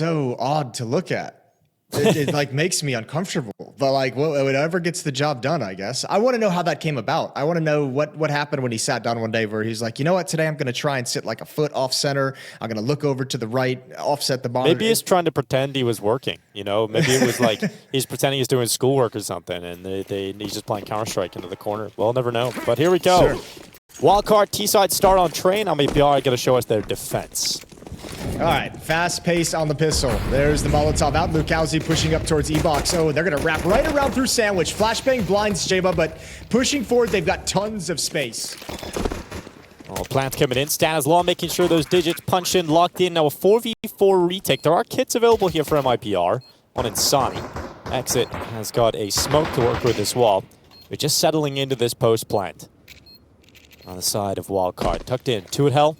so odd to look at. It like makes me uncomfortable, but like whatever gets the job done, I guess. I want to know how that came about. I want to know what happened when he sat down one day where he's like, you know what, today I'm going to try and sit like a foot off center. I'm going to look over to the right, offset the bomb. Maybe he's trying to pretend he was working, you know? Maybe it was like he's pretending he's doing schoolwork or something, and he's just playing Counter-Strike into the corner. We'll never know. But here we go. Sure. Wildcard T-side start on train. MIBR going to show us their defense. All right, fast pace on the pistol. There's the Molotov out. MongolZ pushing up towards E-Box. Oh, they're going to wrap right around through Sandwich. Flashbang blinds Jeba, but pushing forward, they've got tons of space. Oh, Plant coming in. Stanislaw making sure those digits punched in, locked in. Now a 4v4 retake. There are kits available here for MIBR on Insani. Exit has got a smoke to work with as well. They're just settling into this post plant. On the side of Wildcard. Tucked in. 2 at hell.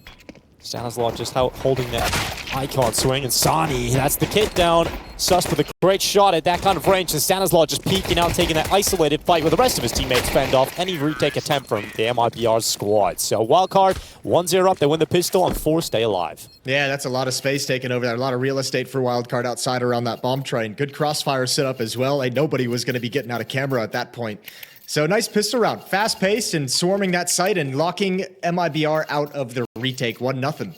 Stanislaw just holding that icon swing, and Sani, that's the kit down. Sus with a great shot at that kind of range, and Stanislaw just peeking out, taking that isolated fight with the rest of his teammates fend off any retake attempt from the MIBR squad. So Wildcard, 1-0 up, they win the pistol, and 4 stay alive. Yeah, that's a lot of space taken over there, a lot of real estate for Wildcard outside around that bomb train. Good crossfire setup as well, and nobody was going to be getting out of camera at that point. So nice pistol round, fast-paced and swarming that site and locking MIBR out of the retake, 1-0.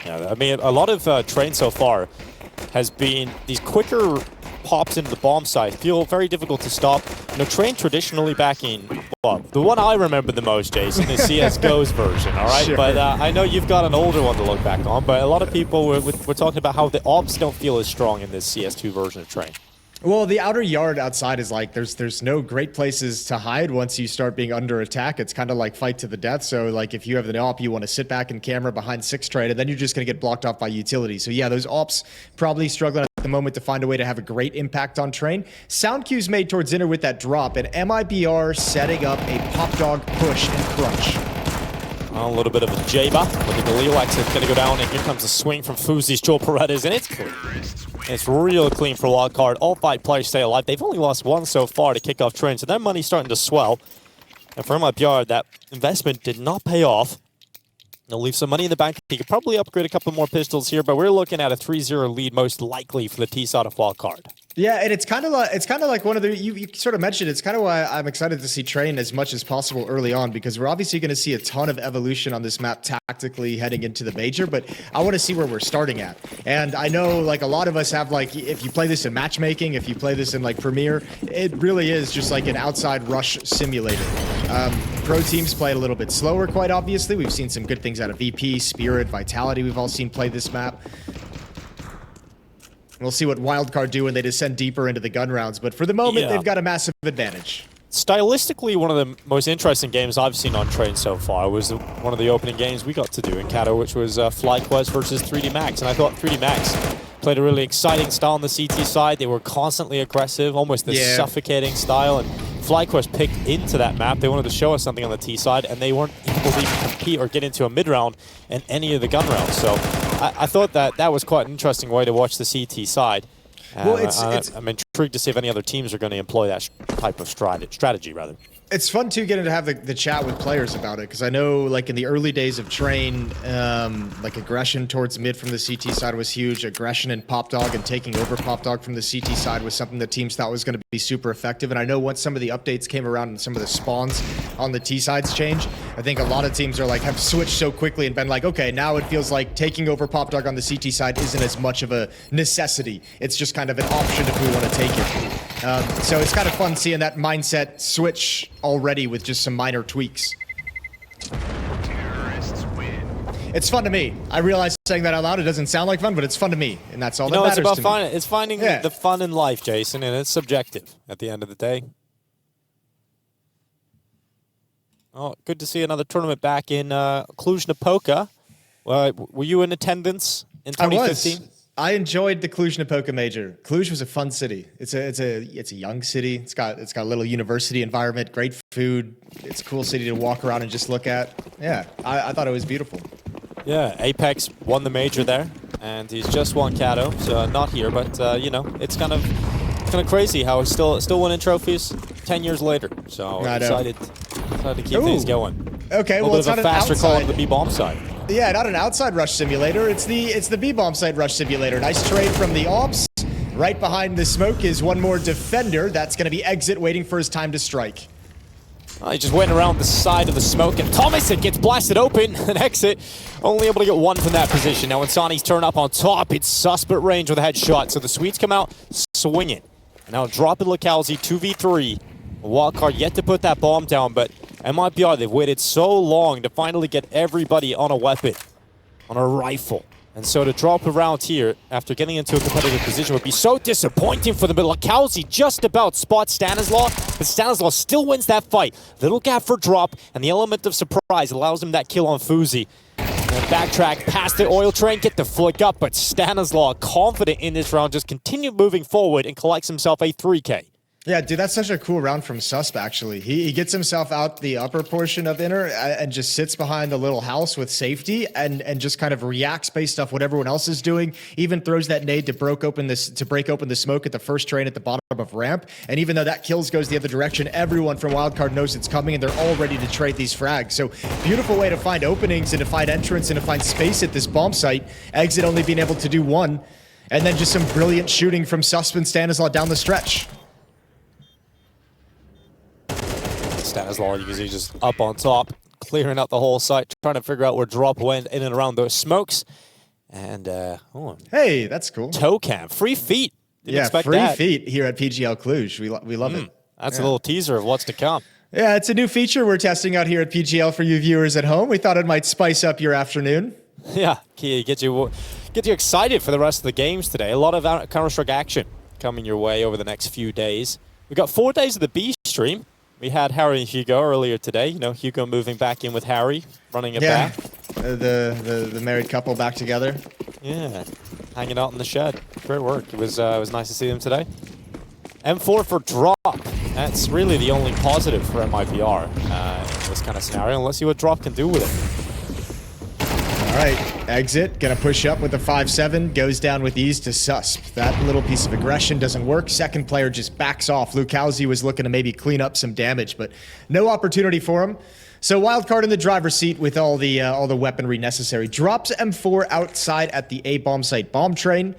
Yeah, I mean, a lot of train so far has been these quicker pops into the bomb site feel very difficult to stop. You know, train traditionally backing, well, the one I remember the most, Jason, is CSGO's version, all right? Sure. But I know you've got an older one to look back on, but a lot of people we're talking about how the ops don't feel as strong in this CS2 version of train. Well, the outer yard outside is like there's no great places to hide once you start being under attack. It's kind of like fight to the death. So like if you have an op, you want to sit back in camera behind 6 trade, and then you're just going to get blocked off by utility. So yeah, those ops probably struggling at the moment to find a way to have a great impact on train. Sound cues made towards Inner with that drop, and MIBR setting up a pop dog push and crunch. A little bit of a Jeba, but the Galil exit going to go down, and here comes a swing from Fuzi's Joel Paredes, and it's clean. It's real clean for Wildcard. All 5 players stay alive. They've only lost 1 so far to kick off train, so their money's starting to swell. And for MIBR, that investment did not pay off. They'll leave some money in the bank. He could probably upgrade a couple more pistols here, but we're looking at a 3-0 lead most likely for the T side of Wildcard. Yeah, and it's kind of like one of the you sort of mentioned. It's kind of why I'm excited to see train as much as possible early on, because we're obviously going to see a ton of evolution on this map tactically heading into the major. But I want to see where we're starting at. And I know like a lot of us have like, if you play this in matchmaking, if you play this in like Premier, it really is just like an outside rush simulator. Pro teams play it a little bit slower, quite obviously. We've seen some good things out of VP, Spirit, Vitality. We've all seen play this map. We'll see what Wildcard do when they descend deeper into the gun rounds, but for the moment, they've got a massive advantage. Stylistically, one of the most interesting games I've seen on train so far was one of the opening games we got to do in Kato, which was FlyQuest versus 3D Max, and I thought 3D Max played a really exciting style on the CT side. They were constantly aggressive, almost this suffocating style, and FlyQuest picked into that map. They wanted to show us something on the T side, and they weren't able to even compete or get into a mid-round in any of the gun rounds. So I thought that was quite an interesting way to watch the CT side. Well, I'm intrigued to see if any other teams are going to employ that type of strategy, rather. It's fun, too, getting to have the chat with players about it, because I know, like, in the early days of Train, like, aggression towards mid from the CT side was huge. Aggression in Pop Dog and taking over Pop Dog from the CT side was something that teams thought was going to be super effective. And I know once some of the updates came around and some of the spawns on the T sides change, I think a lot of teams are, like, have switched so quickly and been like, okay, now it feels like taking over Pop Dog on the CT side isn't as much of a necessity. It's just kind of an option if we want to take it. So it's kind of fun seeing that mindset switch already with just some minor tweaks. It's fun to me. I realize saying that out loud, it doesn't sound like fun, but it's fun to me, and that's all that matters to me. It's about fun. It's finding the fun in life, Jason, and it's subjective at the end of the day. Oh, good to see another tournament back in Cluj-Napoca. Were you in attendance in 2015? I was. I enjoyed the Cluj-Napoca major. Cluj was a fun city. It's a young city. It's got a little university environment, great food. It's a cool city to walk around and just look at. Yeah, I thought it was beautiful. Yeah, Apex won the major there, and he's just won Kato, so not here, but you know, it's kind of crazy how he's still winning trophies 10 years later. So I'm excited to keep things going. Okay, well, it's not a faster call on the B bomb side. Yeah, not an outside rush simulator. It's the B-bomb site rush simulator. Nice trade from the Ops. Right behind the smoke is one more defender. That's going to be Exit waiting for his time to strike. He just went around the side of the smoke, and Thomason gets blasted open, and Exit only able to get one from that position. Now Insani's turn up on top. It's suspect range with a headshot, so the Swedes come out swinging. And now dropping Localzi 2v3. Wildcard yet to put that bomb down, but MIBR, they've waited so long to finally get everybody on a weapon, on a rifle. And so to drop around here after getting into a competitive position would be so disappointing for them. But Localzi just about spots Stanislaw, but Stanislaw still wins that fight. Little gap for drop, and the element of surprise allows him that kill on FaZe. And backtrack past the oil train, get the flick up, but Stanislaw, confident in this round, just continue moving forward and collects himself a 3K. Yeah, dude, that's such a cool round from Susp, actually. He gets himself out the upper portion of Inner and just sits behind the little house with safety and just kind of reacts based off what everyone else is doing. Even throws that nade to break open the smoke at the first train at the bottom of ramp. And even though that kills goes the other direction, everyone from Wildcard knows it's coming and they're all ready to trade these frags. So beautiful way to find openings and to find entrance and to find space at this bomb site. Exit only being able to do one. And then just some brilliant shooting from Susp and Stanislaw down the stretch. Stanislaw, you can see just up on top, clearing out the whole site, trying to figure out where drop went in and around those smokes. And, hey, that's cool. Toe cam, free feet. Didn't expect free that. feet here at PGL Cluj. We love it. That's a little teaser of what's to come. Yeah, it's a new feature we're testing out here at PGL for you viewers at home. We thought it might spice up your afternoon. Yeah, get you excited for the rest of the games today. A lot of Counter-Strike action coming your way over the next few days. We got 4 days of the B stream. We had Harry and Hugo earlier today. You know, Hugo moving back in with Harry, running it back. The married couple back together. Yeah, hanging out in the shed. Great work. It was nice to see them today. M4 for drop. That's really the only positive for MIBR in this kind of scenario. And let's see what drop can do with it. All right, Exit gonna push up with the 5-7, goes down with ease to Susp. That little piece of aggression doesn't work. Second player just backs off. Lukowski was looking to maybe clean up some damage, but no opportunity for him. So Wildcard in the driver's seat with all the weaponry necessary. Drops M4 outside at the A bomb site bomb train.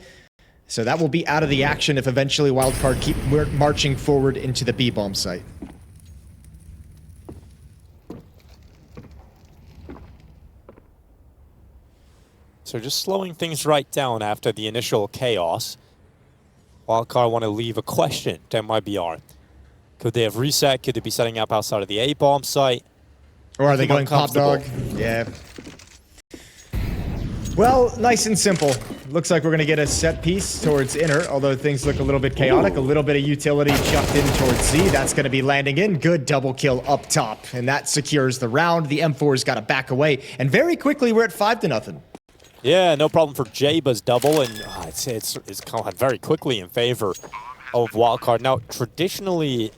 So that will be out of the action if eventually Wildcard keep marching forward into the B bomb site. So just slowing things right down after the initial chaos. Wildcard want to leave a question to MIBR. Could they have reset? Could they be setting up outside of the A-bomb site? Or are they going pop dog? Yeah. Well, nice and simple. Looks like we're going to get a set piece towards Inner, although things look a little bit chaotic. A little bit of utility chucked in towards Z. That's going to be landing in. Good double kill up top. And that secures the round. The M4's got to back away. And very quickly, we're at 5-0. Yeah, no problem for Jaba's double, and it's come out very quickly in favor of Wildcard. Now, traditionally,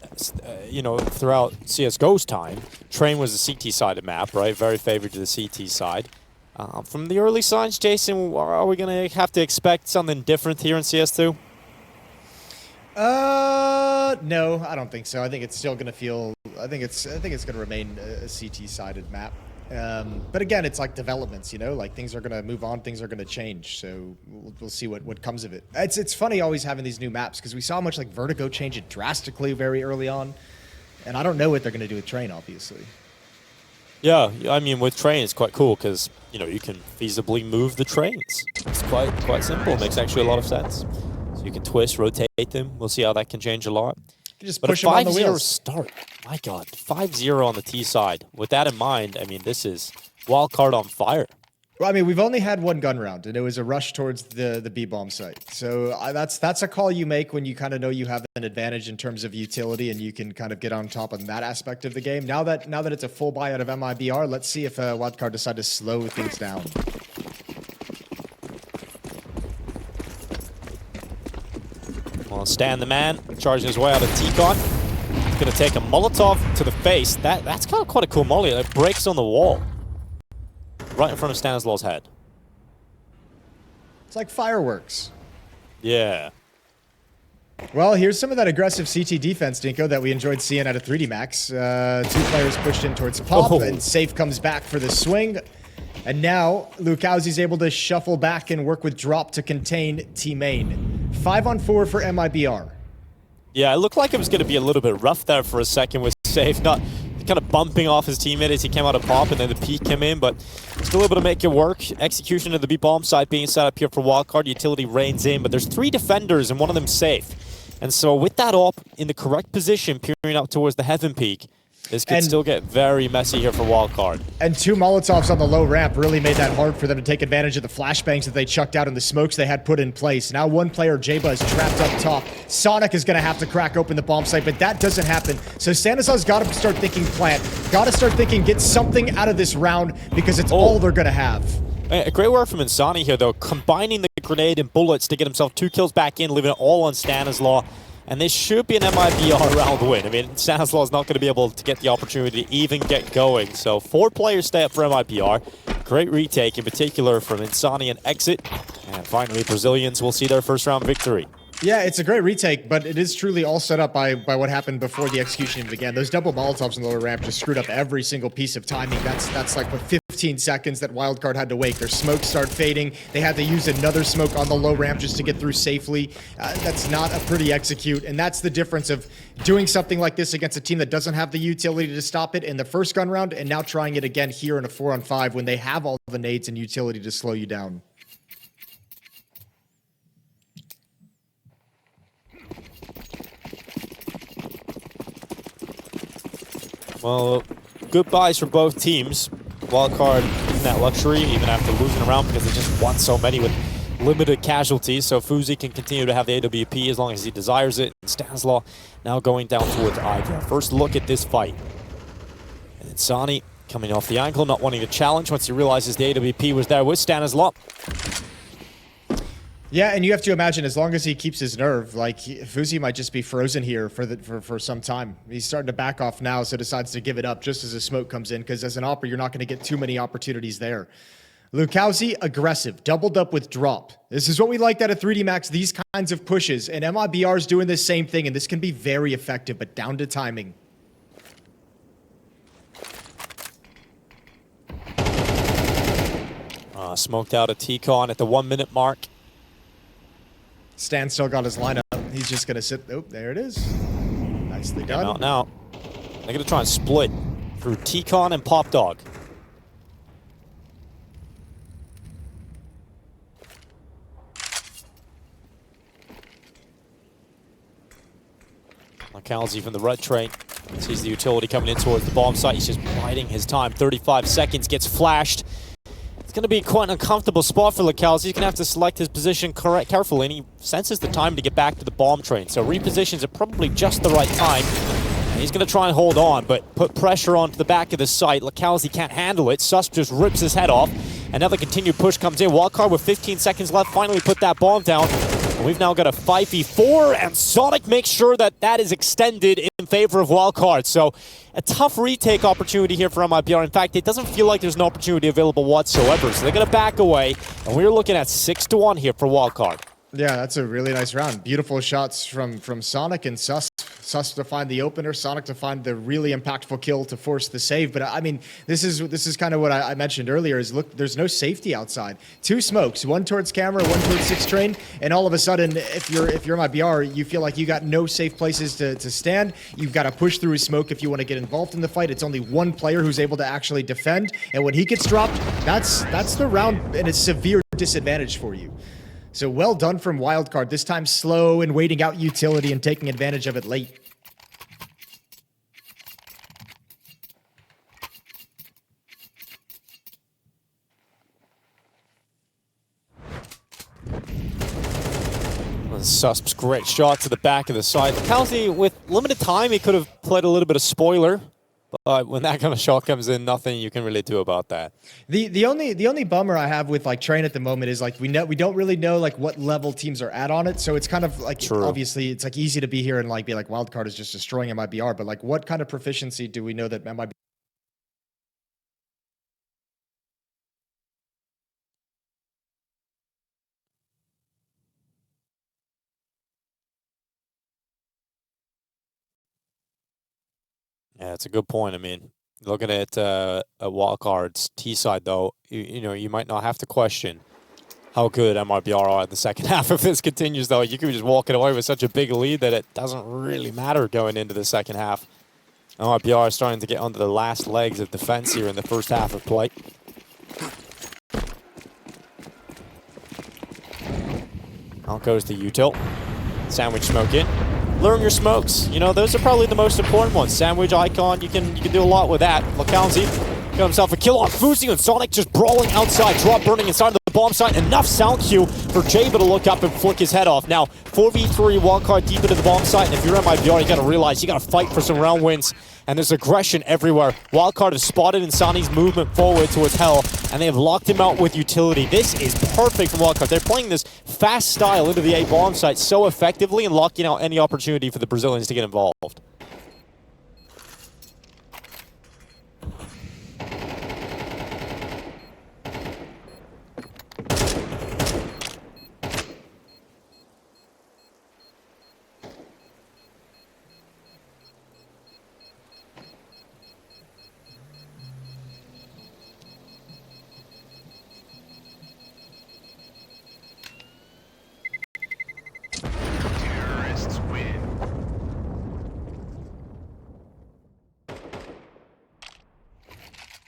you know, throughout CSGO's time, Train was the CT side of map, right? Very favored to the CT side. From the early signs, Jason, are we going to have to expect something different here in CS2? No, I don't think so. I think it's still going to feel. I think it's going to remain a CT-sided map. But again, it's like developments, you know, like things are going to move on, things are going to change. So we'll see what comes of it. It's funny always having these new maps because we saw much like Vertigo change it drastically very early on. And I don't know what they're going to do with Train, obviously. Yeah, I mean, with Train, it's quite cool because, you know, you can feasibly move the trains. It's quite simple. It makes actually a lot of sense. So you can twist, rotate them. We'll see how that can change a lot. Just push them on the wheels. 5-0 start. My God, 5-0 on the T side. With that in mind, I mean, this is Wildcard on fire. Well, I mean, we've only had one gun round, and it was a rush towards the B-bomb site. So that's a call you make when you kind of know you have an advantage in terms of utility, and you can kind of get on top of that aspect of the game. Now that it's a full buy out of MIBR, let's see if Wildcard decide to slow things down. Well, Stan the man, charging his way out of T-Con. Gonna take a Molotov to the face. That's kind of quite a cool molly. It breaks on the wall. Right in front of Stanislaw's head. It's like fireworks. Yeah. Well, here's some of that aggressive CT defense, Dinko, that we enjoyed seeing out of 3D Max. Two players pushed in towards Pop, and Safe comes back for the swing. And now, Lukowski's able to shuffle back and work with drop to contain T-Main. 5-on-4 for MIBR. Yeah, it looked like it was going to be a little bit rough there for a second with Safe, not kind of bumping off his teammate as he came out of pop, and then the peek came in, but still able to make it work. Execution of the B bomb site being set up here for Wildcard. Utility reigns in, but there's 3 defenders and one of them safe. And so with that op in the correct position, peering out towards the heaven peak, this could still get very messy here for Wildcard. And 2 Molotovs on the low ramp really made that hard for them to take advantage of the flashbangs that they chucked out and the smokes they had put in place. Now one player, Jaba, is trapped up top. Sonic is going to have to crack open the bomb site, but that doesn't happen. So Stanislav's got to start thinking plant. Got to start thinking get something out of this round because it's all they're going to have. A great work from Insani here, though, combining the grenade and bullets to get himself 2 kills back in, leaving it all on Stanislaw. And this should be an MIBR round win. I mean, Stanislaw is not going to be able to get the opportunity to even get going. So 4 players stay up for MIBR. Great retake, in particular from Insani and Exit. And finally, Brazilians will see their first round victory. Yeah, it's a great retake, but it is truly all set up by what happened before the execution even began. Those double Molotovs in the lower ramp just screwed up every single piece of timing. That's like, what, 15 seconds that Wildcard had to wait. Their smokes start fading. They had to use another smoke on the low ramp just to get through safely. That's not a pretty execute, and that's the difference of doing something like this against a team that doesn't have the utility to stop it in the first gun round, and now trying it again here in a 4-on-5 when they have all the nades and utility to slow you down. Well, good buys for both teams. Wildcard in that luxury, even after losing a round, because they just won so many with limited casualties. So FaZe can continue to have the AWP as long as he desires it. And Stanislaw now going down towards Ivy. First look at this fight. And then Sani coming off the ankle, not wanting to challenge once he realizes the AWP was there with Stanislaw. Yeah, and you have to imagine, as long as he keeps his nerve, like, FaZe might just be frozen here for some time. He's starting to back off now, so decides to give it up just as a smoke comes in, because as an opera, you're not going to get too many opportunities there. Lukowski, aggressive, doubled up with drop. This is what we liked out of 3D Max, these kinds of pushes, and MIBR is doing the same thing, and this can be very effective, but down to timing. Smoked out a T-Con at the 1-minute mark. Stan still got his lineup. He's just going to sit. Oh, there it is. Nicely done. Out now. They're going to try and split through T-Con and Pop Dog. MongolZ from the red train sees the utility coming in towards the bomb site. He's just biding his time. 35 seconds, gets flashed. It's going to be quite an uncomfortable spot for MongolZ. He's going to have to select his position carefully, and he senses the time to get back to the bomb train. So repositions at probably just the right time. And he's going to try and hold on, but put pressure onto the back of the site. MongolZ can't handle it. Sus just rips his head off. Another continued push comes in. Wildcard with 15 seconds left finally put that bomb down. And we've now got a 5v4, and Sonic makes sure that that is extended in favor of Wildcard. So a tough retake opportunity here for MIBR. In fact, it doesn't feel like there's an opportunity available whatsoever. So they're going to back away, and we're looking at 6-1 here for Wildcard. Yeah, that's a really nice round. Beautiful shots from Sonic and Sus. Sus to find the opener, Sonic to find the really impactful kill to force the save. But I mean, this is kind of what I mentioned earlier. Is look, there's no safety outside. 2 smokes, one towards camera, one towards 6 train, and all of a sudden, if you're MIBR, you feel like you got no safe places to stand. You've got to push through his smoke if you want to get involved in the fight. It's only one player who's able to actually defend, and when he gets dropped, that's the round, and it's severe disadvantage for you. So well done from Wildcard, this time slow and waiting out utility and taking advantage of it late. Susp's great shot to the back of the side. MongolZ, with limited time, he could have played a little bit of spoiler. But when that kind of shot comes in, nothing you can really do about that. The only bummer I have with like Train at the moment is like we don't really know like what level teams are at on it. So it's kind of like obviously it's like easy to be here and like be like Wildcard is just destroying MIBR, but like what kind of proficiency do we know that MIBR? Yeah, it's a good point. I mean, Looking at a Wildcard's T side, though, you know, you might not have to question how good MIBR are in the second half. If this continues, though, you could be just walking away with such a big lead that it doesn't really matter going into the second half. MIBR is starting to get onto the last legs of defense here in the first half of play. Out goes the util. Sandwich smoke in. Learn your smokes. You know, those are probably the most important ones. Sandwich, icon, you can do a lot with that. MongolZ got himself a kill on FaZe, and Sonic just brawling outside. Drop burning inside of the bomb site. Enough sound cue for Jaba to look up and flick his head off. Now, 4v3 Wildcard deep into the bomb site, and if you're MIBR, you gotta realize you gotta fight for some round wins. And there's aggression everywhere. Wildcard has spotted Insani's movement forward towards Hell, and they have locked him out with utility. This is perfect from Wildcard. They're playing this fast style into the A bomb site so effectively and locking out any opportunity for the Brazilians to get involved.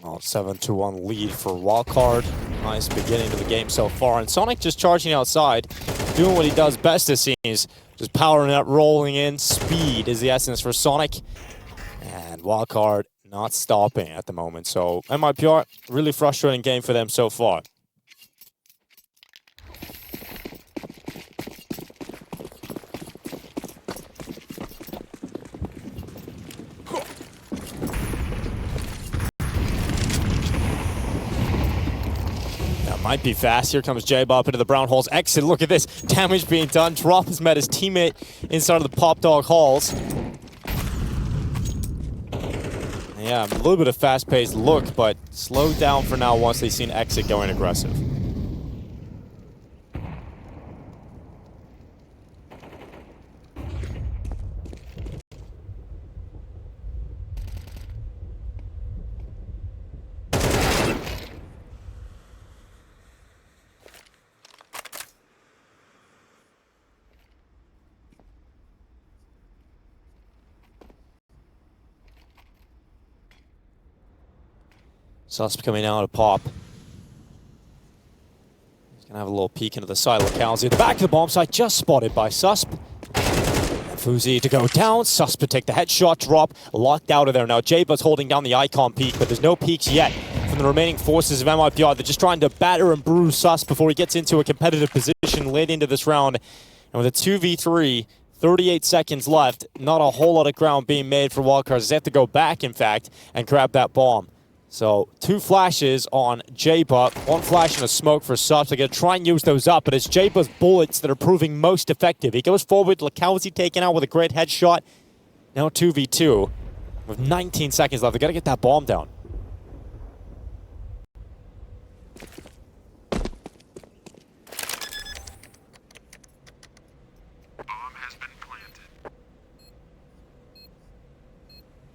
Well, 7-1 lead for Wildcard. Nice beginning to the game so far. And Sonic just charging outside, doing what he does best, it seems. Just powering up, rolling in. Speed is the essence for Sonic. And Wildcard not stopping at the moment. So MIBR, really frustrating game for them so far. Might be fast. Here comes J-Bob up into the brown holes. Exit. Look at this. Damage being done. Drop has met his teammate inside of the Pop Dog halls. Yeah, a little bit of fast-paced look, but slowed down for now once they've seen Exit going aggressive. Susp coming out of Pop. He's going to have a little peek into the side. MongolZ at the back of the bomb site, just spotted by Susp. And FaZe to go down. Susp to take the headshot drop. Locked out of there now. Jaba's holding down the icon peak, but there's no peaks yet from the remaining forces of MIBR. They're just trying to batter and bruise Susp before he gets into a competitive position late into this round. And with a 2v3, 38 seconds left, not a whole lot of ground being made for Wildcards. They have to go back, in fact, and grab that bomb. So, 2 flashes on Jaba, 1 flash and a smoke for Subs. They're going to try and use those up, but it's Jaba's bullets that are proving most effective. He goes forward, MongolZ taken out with a great headshot. Now 2v2 with 19 seconds left. They've got to get that bomb down. Bomb has been planted.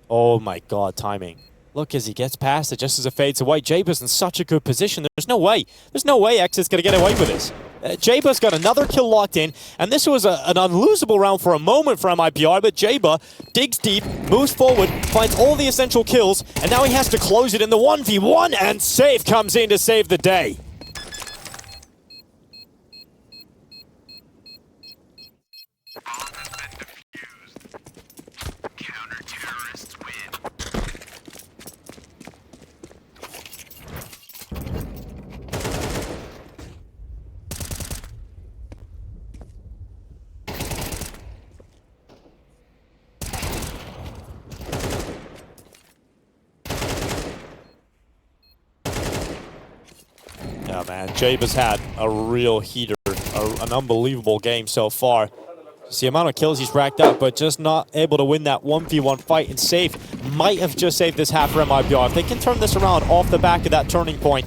Oh my god, timing. Look, as he gets past it, just as it fades away, Jaba's in such a good position. There's no way Exit's going to get away with this. Jaba's got another kill locked in, and this was an unlosable round for a moment for MIBR, but Jaba digs deep, moves forward, finds all the essential kills, and now he has to close it in the 1v1, and Safe comes in to save the day. Bomb has been defused. Counter-terrorists win. Yeah, man, Jaba's had a real heater, an unbelievable game so far. Just the amount of kills he's racked up, but just not able to win that 1v1 fight. And Safe might have just saved this half for MIBR. If they can turn this around off the back of that turning point,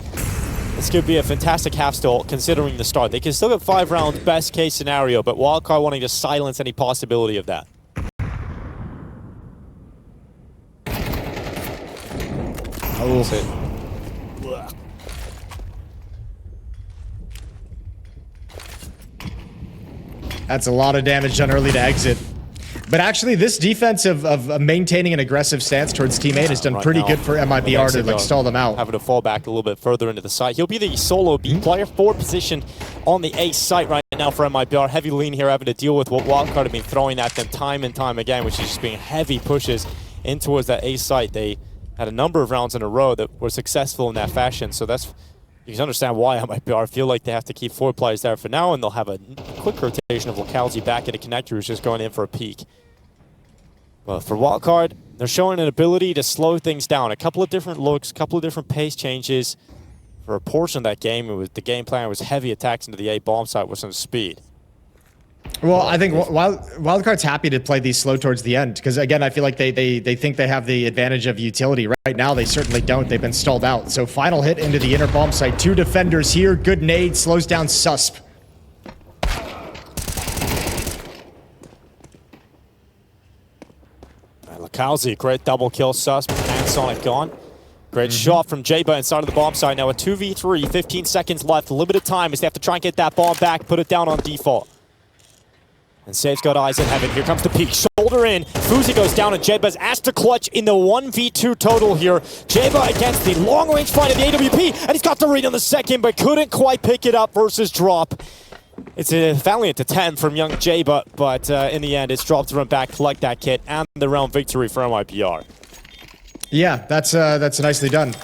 this could be a fantastic half still, considering the start. They can still get 5 rounds, best case scenario, but Wildcard wanting to silence any possibility of that. Oh. That's it. That's a lot of damage done early to exit. But actually, this defense of maintaining an aggressive stance towards teammate has done pretty good for MIBR to like stall them out. Having to fall back a little bit further into the site. He'll be the solo B player, forward position on the A site right now for MIBR. Heavy lean here, having to deal with what Wildcard have been throwing at them time and time again, which is just being heavy pushes in towards that A site. They had a number of rounds in a row that were successful in that fashion, so that's, you can understand why MIBR feel like they have to keep 4 players there for now, and they'll have a quick rotation of MongolZ back into connector, who's just going in for a peek. But for Wildcard, they're showing an ability to slow things down. A couple of different looks, a couple of different pace changes. For a portion of that game, the game plan was heavy attacks into the A bomb site with some speed. Well, I think Wildcard's happy to play these slow towards the end, because again, I feel like they think they have the advantage of utility. Right now, they certainly don't. They've been stalled out. So final hit into the inner bomb site. 2 defenders here. Good nade, slows down Susp. MongolZ, great double kill, Susp and Sonic gone. Great shot from Jaba inside of the bomb site. Now a 2v3, 15 seconds left, limited time as they have to try and get that bomb back, put it down on default. And Safe's got eyes in heaven. Here comes the peak. Shoulder in. FaZe goes down, and Jaba's asked to clutch in the 1v2 total here. Jaba against the long-range fight of the AWP, and he's got the read on the second, but couldn't quite pick it up versus drop. It's a valiant attempt from young Jaba, but in the end, it's dropped to run back, collect that kit, and the round victory for MIBR. Yeah, that's nicely done.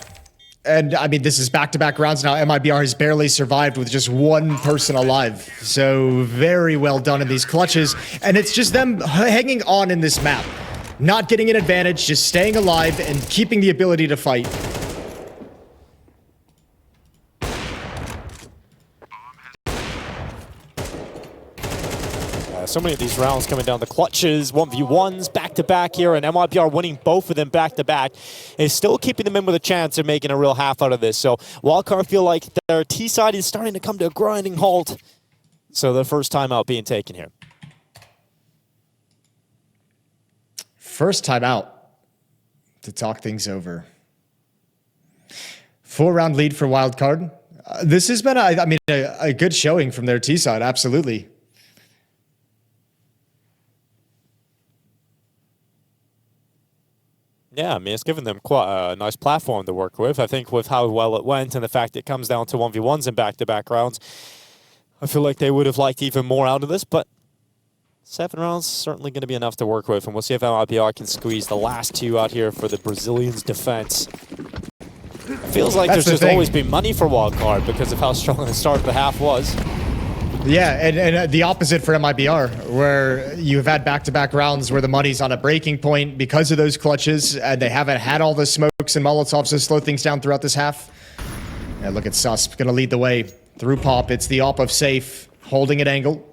And I mean, this is back-to-back rounds now. MIBR has barely survived with just 1 person alive. So very well done in these clutches. And it's just them hanging on in this map. Not getting an advantage, just staying alive and keeping the ability to fight. So many of these rounds coming down the clutches, 1v1s back-to-back here, and MIBR winning both of them back-to-back is still keeping them in with a chance of making a real half out of this. So Wildcard feel like their T side is starting to come to a grinding halt. So the first time out being taken here. First time out to talk things over. 4-round lead for Wildcard. This has been, a good showing from their T side, absolutely. Yeah, I mean, it's given them quite a nice platform to work with. I think with how well it went and the fact it comes down to 1v1s in back-to-back rounds, I feel like they would have liked even more out of this, but 7 rounds certainly going to be enough to work with, and we'll see if MIBR can squeeze the last 2 out here for the Brazilians' defense. It feels like there's just always been money for Wildcard because of how strong the start of the half was. Yeah, and the opposite for MIBR, where you've had back-to-back rounds where the money's on a breaking point because of those clutches, and they haven't had all the smokes and Molotovs to slow things down throughout this half. And look at Susp, gonna lead the way through Pop. It's the op of Safe, holding at angle.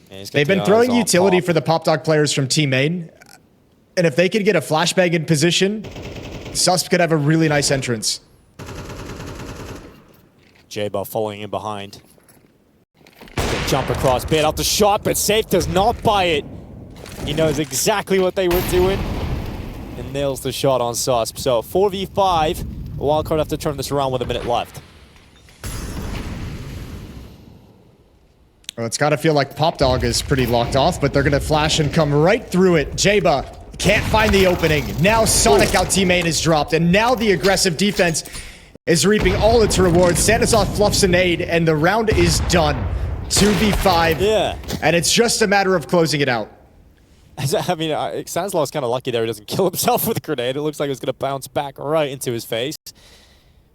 They've been throwing utility for the Pop Dog players from Team Main, and if they could get a flashbang in position, Susp could have a really nice entrance. Jaba following in behind. Jump across, bait out the shot, but Safe does not buy it. He knows exactly what they were doing and nails the shot on Susp. So 4v5, Wildcard have to turn this around with a minute left. Well, it's got to feel like Pop Dog is pretty locked off, but they're going to flash and come right through it. Jaba can't find the opening. Now Sonic out teammate is dropped, and now the aggressive defense is reaping all its rewards. Stanislav fluffs a nade, and the round is done. 2v5. Yeah. And it's just a matter of closing it out. I mean, Stanislav's kind of lucky there. He doesn't kill himself with a grenade. It looks like it's going to bounce back right into his face.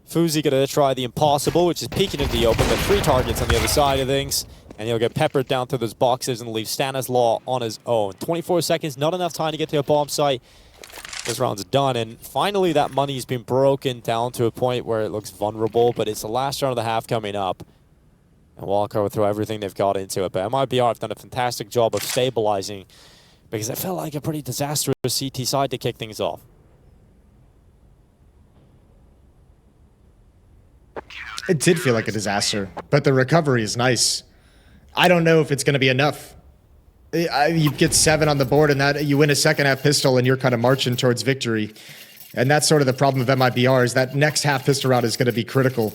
FaZe going to try the impossible, which is peeking into the open, but 3 targets on the other side of things. And he'll get peppered down through those boxes and leave Stanislav on his own. 24 seconds, not enough time to get to a bomb site. This round's done, and finally that money's been broken down to a point where it looks vulnerable, but it's the last round of the half coming up. And Wildcard will throw everything they've got into it. But MIBR have done a fantastic job of stabilizing because it felt like a pretty disastrous CT side to kick things off. It did feel like a disaster, but the recovery is nice. I don't know if it's going to be enough. You get 7 on the board, and that you win a second half pistol, and you're kind of marching towards victory. And that's sort of the problem of MIBR, is that next half pistol round is going to be critical.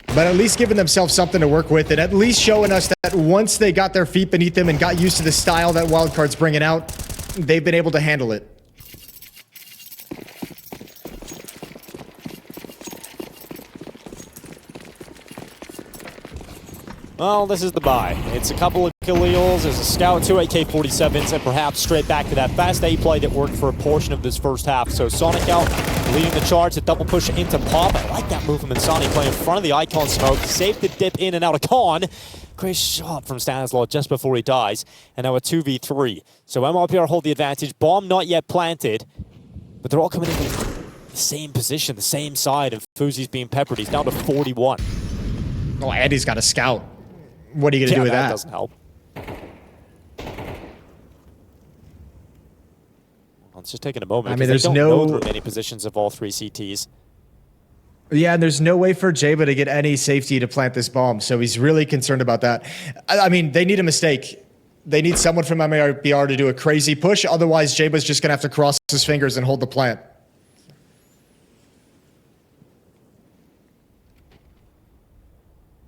But at least giving themselves something to work with, and at least showing us that once they got their feet beneath them and got used to the style that Wildcard's bringing out, they've been able to handle it. Well, this is the buy. It's a couple of Khalils, there's a Scout, 2 AK-47s, and perhaps straight back to that fast A play that worked for a portion of this first half. So Sonic out, leading the charge, a double push into Pop. I like that move from Insani, playing in front of the Icon smoke, safe to dip in and out of Con. Great shot from Stanislaw just before he dies, and now a 2v3. So MIBR hold the advantage, bomb not yet planted, but they're all coming in the same position, the same side, and Fuzi's being peppered. He's down to 41. Oh, Andy's got a Scout. What are you going to do with that? That doesn't help. Well, it's just taking a moment. I mean, there's there's no know no the remaining positions of all 3 CTs. Yeah, and there's no way for Jaba to get any safety to plant this bomb, so he's really concerned about that. I mean, they need a mistake. They need someone from MIBR to do a crazy push, otherwise Jaba's just going to have to cross his fingers and hold the plant.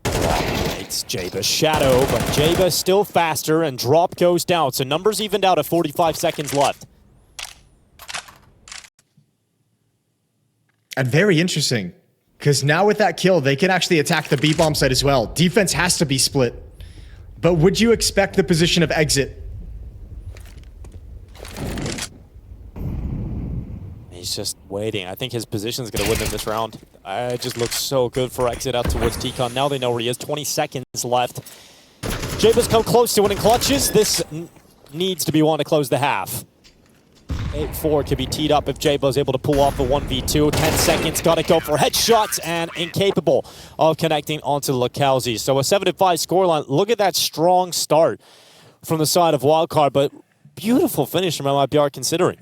It's Jaba's shadow, but Jaba still faster, and drop goes down, so numbers evened out at 45 seconds left. And very interesting, because now with that kill, they can actually attack the B-bomb site as well. Defense has to be split. But would you expect the position of exit? He's just waiting. I think his position is going to win him this round. It just looks so good for exit out towards T-Con. Now they know where he is. 20 seconds left. Jaba's come close to winning clutches. This needs to be one to close the half. 8-4 could be teed up if Jaba's able to pull off a 1v2. 10 seconds, got to go for headshots, and incapable of connecting onto LaCalzi. So a 7-5 scoreline. Look at that strong start from the side of Wildcard, but beautiful finish from MIBR considering.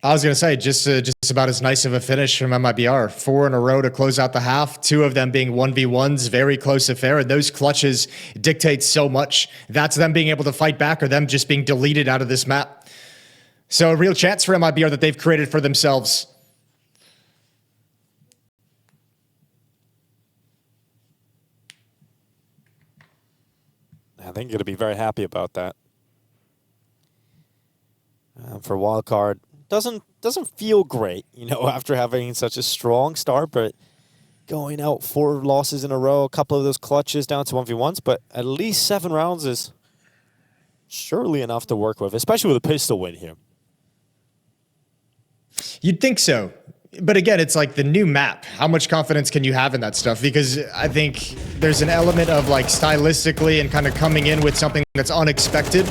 I was going to say, just about as nice of a finish from MIBR. 4 in a row to close out the half, 2 of them being 1v1s, very close affair, and those clutches dictate so much. That's them being able to fight back or them just being deleted out of this map. So a real chance for MIBR that they've created for themselves. I think you're going to be very happy about that. For Wildcard, doesn't feel great, you know, after having such a strong start, but going out 4 losses in a row, a couple of those clutches down to 1v1s, but at least 7 rounds is surely enough to work with, especially with a pistol win here. You'd think so. But again, it's like the new map. How much confidence can you have in that stuff? Because I think there's an element of like stylistically and kind of coming in with something that's unexpected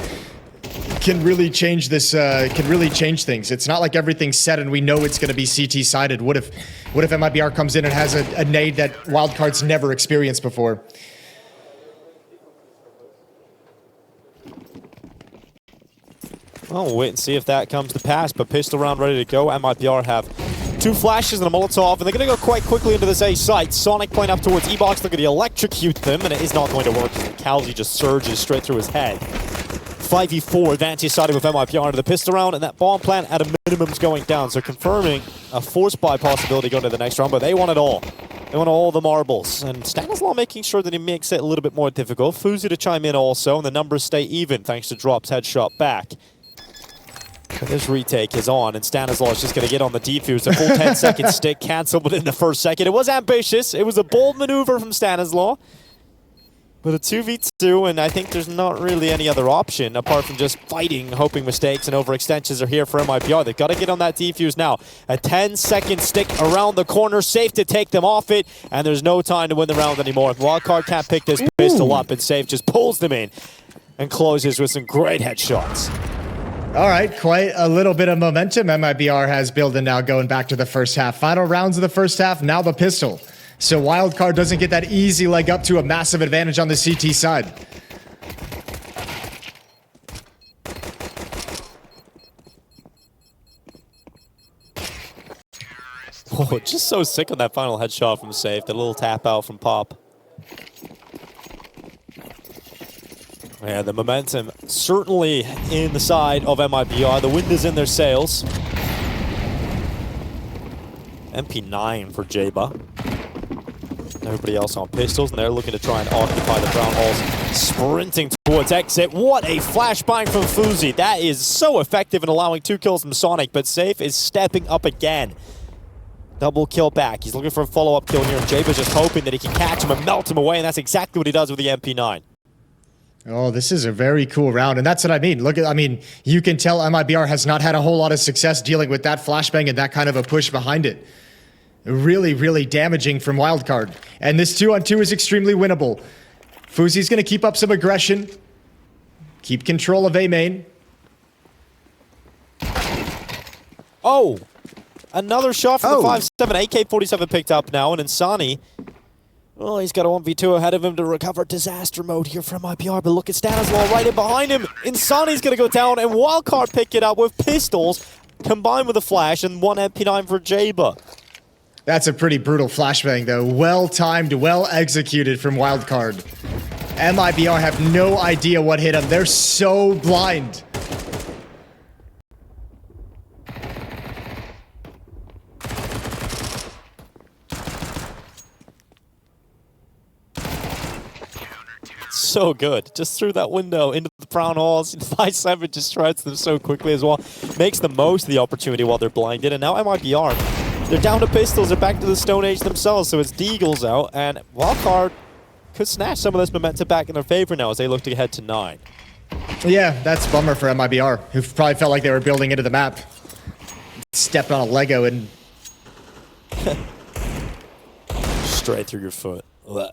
can really change this, can really change things. It's not like everything's set and we know it's going to be CT sided. What if MIBR comes in and has a nade that Wildcard's never experienced before? Well, we'll wait and see if that comes to pass, but pistol round ready to go. MIBR have 2 flashes and a Molotov, and they're going to go quite quickly into this A site. Sonic playing up towards E-Box, they're going to electrocute them, and it is not going to work because Calzi just surges straight through his head. 5v4 advantage siding with MIBR into the pistol round, and that bomb plant at a minimum is going down, so confirming a force buy possibility going to the next round, but they want it all. They want all the marbles, and Stanislaw making sure that he makes it a little bit more difficult. Fuzi to chime in also, and the numbers stay even thanks to Drop's headshot back. But this retake is on, and Stanislaw is just going to get on the defuse. A full 10-second stick canceled within the first second. It was ambitious. It was a bold maneuver from Stanislaw. But a 2v2, and I think there's not really any other option apart from just fighting, hoping mistakes and overextensions are here for MIBR. They've got to get on that defuse now. A 10-second stick around the corner, safe to take them off it, and there's no time to win the round anymore. Wildcard can't pick this pistol up, and Safe just pulls them in and closes with some great headshots. All right, quite a little bit of momentum MIBR has building now going back to the first half. Final rounds of the first half, now the pistol. So Wildcard doesn't get that easy leg up to a massive advantage on the CT side. Oh, just so sick on that final headshot from Safe. The little tap out from Pop. Yeah, the momentum certainly in the side of MIBR. The wind is in their sails. MP9 for Jaba. Everybody else on pistols, and they're looking to try and occupy the brown halls. Sprinting towards exit. What a flashbang from FaZe. That is so effective in allowing 2 kills from Sonic, but Safe is stepping up again. Double kill back. He's looking for a follow-up kill here, and Jaba's just hoping that he can catch him and melt him away, and that's exactly what he does with the MP9. Oh, this is a very cool round, and that's what I mean. Look at, I mean, you can tell MIBR has not had a whole lot of success dealing with that flashbang and that kind of a push behind it. Really, really damaging from Wildcard. And this 2-on-2 is extremely winnable. FaZe's going to keep up some aggression, keep control of A main. Oh, another shot from the 5-7. AK-47 picked up now, and Insani, well, he's got a 1v2 ahead of him to recover disaster mode here from IPR, but look at Stanislaw right in behind him. Insani's going to go down, and Wildcard pick it up with pistols, combined with a flash, and 1 MP9 for Jaba. That's a pretty brutal flashbang, though. Well-timed, well-executed from Wildcard. MIBR have no idea what hit them. They're so blind. So good. Just through that window into the brown halls. 5-7 just shreds them so quickly as well. Makes the most of the opportunity while they're blinded. And now MIBR, they're down to pistols. They're back to the Stone Age themselves. So it's Deagle's out. And Wildcard could snatch some of this momentum back in their favor now as they look to head to 9. Yeah, that's a bummer for MIBR, who probably felt like they were building into the map. Stepped on a Lego and... straight through your foot. Ugh.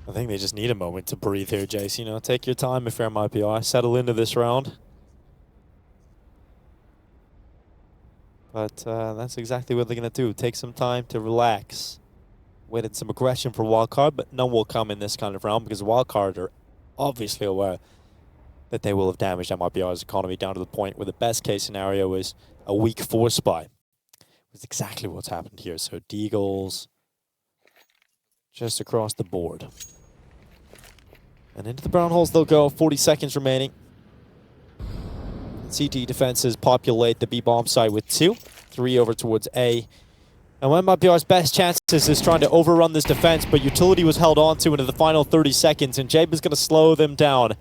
I think they just need a moment to breathe here, Jace. You know, take your time if you're MIBR. Settle into this round. But that's exactly what they're going to do. Take some time to relax. Waited some aggression for Wildcard, but none will come in this kind of round because Wildcard are obviously aware that they will have damaged MIBR's economy down to the point where the best case scenario is a weak force buy. That's exactly what's happened here. So Deagles just across the board. And into the brown holes they'll go, 40 seconds remaining. CT defenses populate the B bomb site with 2, 3 over towards A. And one of MIBR's best chances is trying to overrun this defense, but utility was held on to into the final 30 seconds, and Jabe is going to slow them down.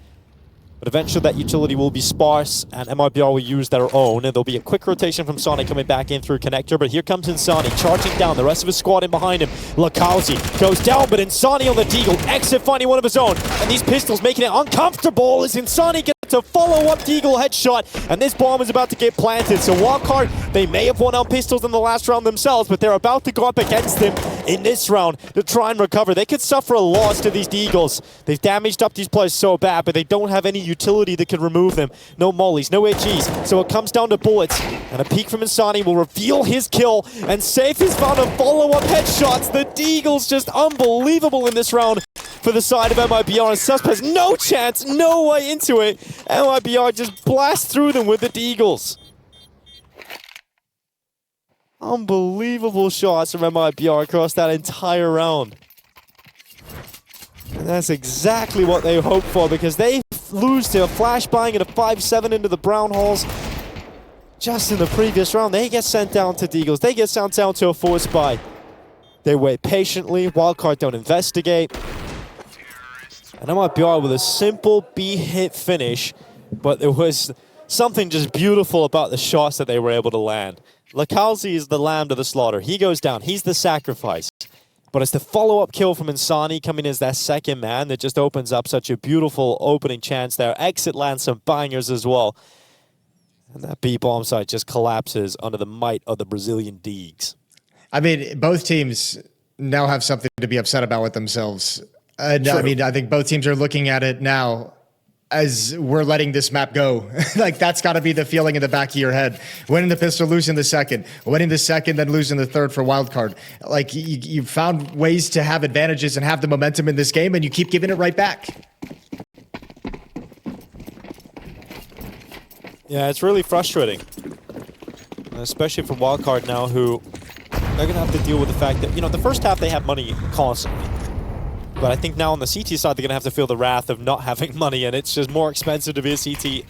But eventually that utility will be sparse, and MIBR will use their own, and there'll be a quick rotation from Sonic coming back in through connector, but here comes Insani, charging down, the rest of his squad in behind him. Lakauzi goes down, but Insani on the Deagle, exit finding one of his own, and these pistols making it uncomfortable as Insani gets a follow-up Deagle headshot, and this bomb is about to get planted. So Wildcard, they may have won on pistols in the last round themselves, but they're about to go up against them in this round to try and recover. They could suffer a loss to these Deagles. They've damaged up these players so bad, but they don't have any utility that could remove them. No mollies, no HEs, so it comes down to bullets, and a peek from Insani will reveal his kill, and Safe has found a follow-up headshots. The Deagles just unbelievable in this round for the side of MIBR, and Susp has no chance, no way into it. MIBR just blasts through them with the Deagles. Unbelievable shots from MIBR across that entire round. And that's exactly what they hoped for, because they lose to a flashbang and a 5-7 into the brown halls just in the previous round. They get sent down to Deagles. They get sent down to a force buy. They wait patiently. Wildcard don't investigate. And MIBR with a simple B-hit finish, but there was something just beautiful about the shots that they were able to land. Lakauzi is the lamb to the slaughter. He goes down. He's the sacrifice. But it's the follow-up kill from Insani coming as that second man that just opens up such a beautiful opening chance there. Exit lands some bangers as well. And that B-bomb site just collapses under the might of the Brazilian Deags. I mean, both teams now have something to be upset about with themselves. And I mean, I think both teams are looking at it now as we're letting this map go. Like, that's got to be the feeling in the back of your head. Winning the pistol, losing the second. Winning the second, then losing the third for Wildcard. Like, you found ways to have advantages and have the momentum in this game, and you keep giving it right back. Yeah, it's really frustrating. Especially for Wildcard now, who they're going to have to deal with the fact that, you know, the first half they had money constantly. But I think now on the CT side, they're going to have to feel the wrath of not having money, and it's just more expensive to be a CT.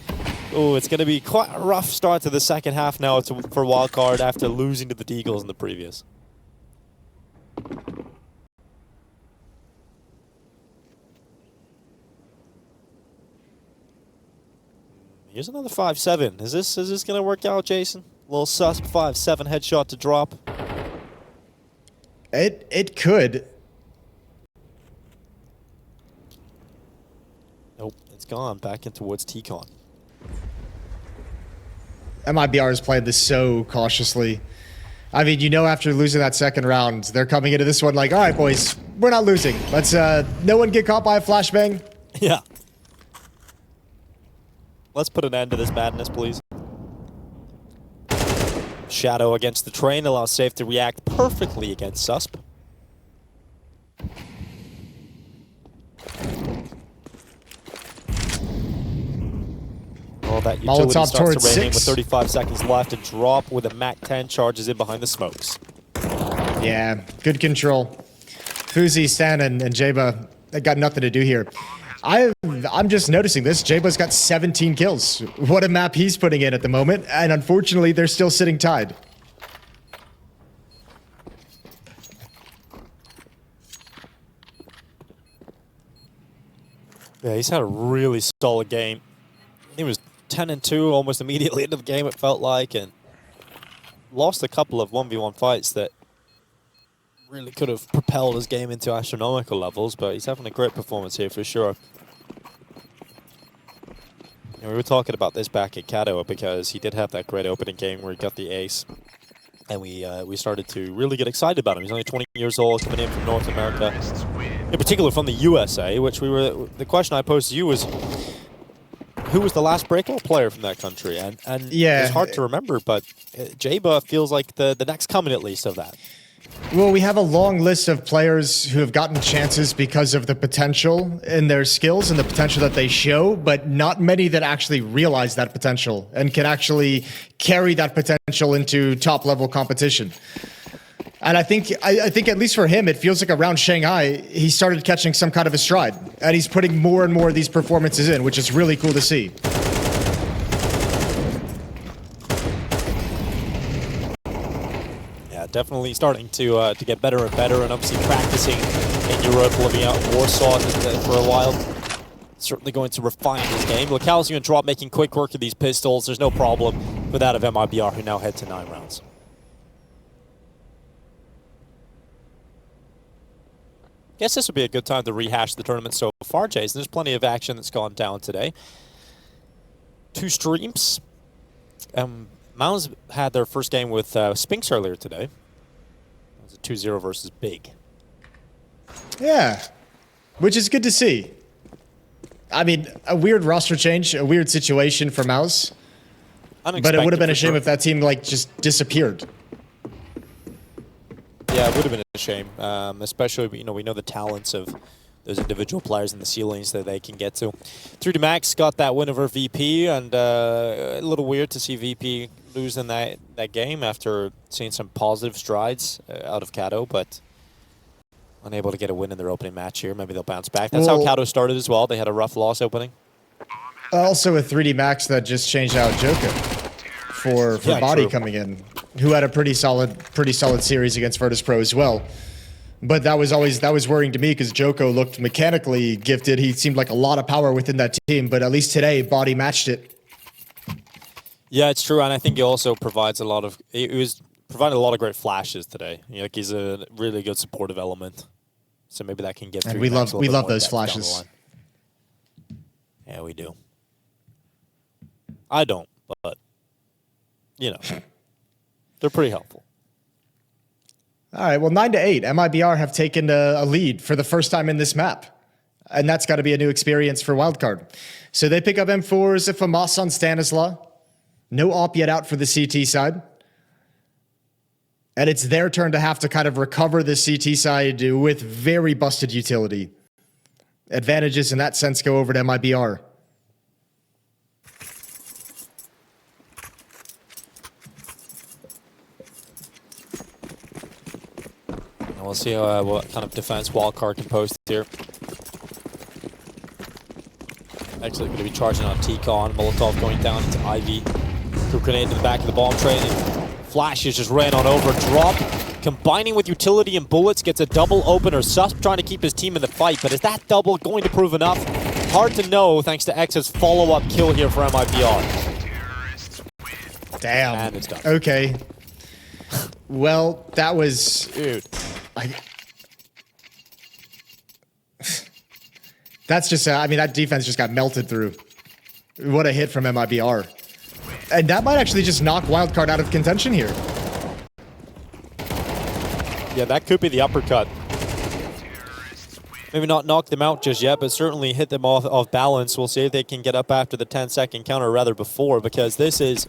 Oh, it's going to be quite a rough start to the second half now for Wildcard after losing to the Deagles in the previous. Here's another 5-7. Is this going to work out, Jason? A little sus 5-7 headshot to drop. It could. Nope, it's gone back in towards T-Con. MIBR is playing this so cautiously. I mean, you know, after losing that second round, they're coming into this one like, all right, boys, we're not losing. Let's no one get caught by a flashbang. Yeah. Let's put an end to this madness, please. Shadow against the train allows Safe to react perfectly against Susp. Well, that utility Molotov starts to towards rain in with 6. 35 seconds left. A drop with a MAC-10 charges in behind the smokes. Yeah, good control. Fuzi, Stan, and Jaba, they got nothing to do here. I'm just noticing this. Jaba's got 17 kills. What a map he's putting in at the moment. And unfortunately, they're still sitting tied. Yeah, he's had a really solid game. He was 10-2 almost immediately into the game, it felt like, and lost a couple of 1v1 fights that really could have propelled his game into astronomical levels, but he's having a great performance here for sure. And we were talking about this back at Cato because he did have that great opening game where he got the ace, and we started to really get excited about him. He's only 20 years old, coming in from North America, in particular from the USA, which the question I posed to you was, who was the last breakout player from that country? And yeah, it's hard to remember, but Jaba feels like the next coming at least of that. Well, we have a long list of players who have gotten chances because of the potential in their skills and the potential that they show, but not many that actually realize that potential and can actually carry that potential into top-level competition. And I think at least for him, it feels like around Shanghai, he started catching some kind of a stride, and he's putting more and more of these performances in, which is really cool to see. Definitely starting to get better and better, and obviously practicing in Europe, living out in Warsaw for a while. Certainly going to refine his game. Local's going to drop, making quick work of these pistols. There's no problem with that of MIBR, who now head to 9 rounds. Guess this would be a good time to rehash the tournament so far, Jason. There's plenty of action that's gone down today. 2 streams. MOUZ had their first game with Spinks earlier today. It was a 2-0 versus Big. Yeah, which is good to see. I mean, a weird roster change, a weird situation for MOUZ. But it would have been a shame if that team like just disappeared. Yeah, it would have been a shame, especially, you know, we know the talents of those individual players in the ceilings that they can get to. 3D Max got that win over VP, and a little weird to see VP lose in that game after seeing some positive strides out of Cato, but unable to get a win in their opening match here. Maybe they'll bounce back. That's how Cato started as well. They had a rough loss opening. Also a 3D Max that just changed out Joker for Body true. coming in, who had a pretty solid series against Virtus.pro as well. But that was worrying to me because Joko looked mechanically gifted. He seemed like a lot of power within that team, but at least today, Body matched it. Yeah, it's true, and I think he also provides a lot of. He was providing a lot of great flashes today. You know, like he's a really good supportive element, so maybe that can get through. And we love those flashes. Yeah, we do. I don't, but you know, they're pretty helpful. All right, well, 9-8. MIBR have taken a lead for the first time in this map. And that's got to be a new experience for Wildcard. So they pick up M4s, a FAMAS on Stanislaw. No op yet out for the CT side. And it's their turn to have to kind of recover the CT side with very busted utility. Advantages in that sense go over to MIBR. We'll see what kind of defense Wildcard can post here. Actually going to be charging on T-Con. Molotov going down into Ivy. Threw grenade to the back of the bomb train. And Flashes just ran on over. Drop. Combining with utility and bullets. Gets a double opener. Susp trying to keep his team in the fight. But is that double going to prove enough? Hard to know thanks to X's follow-up kill here for MIBR. Damn. And it's done. Okay. Well, that was... Dude. That's just, I mean, that defense just got melted through. What a hit from MIBR. And that might actually just knock Wildcard out of contention here. Yeah, that could be the uppercut. Maybe not knock them out just yet, but certainly hit them off balance. We'll see if they can get up after the 10-second counter, or rather before, because this is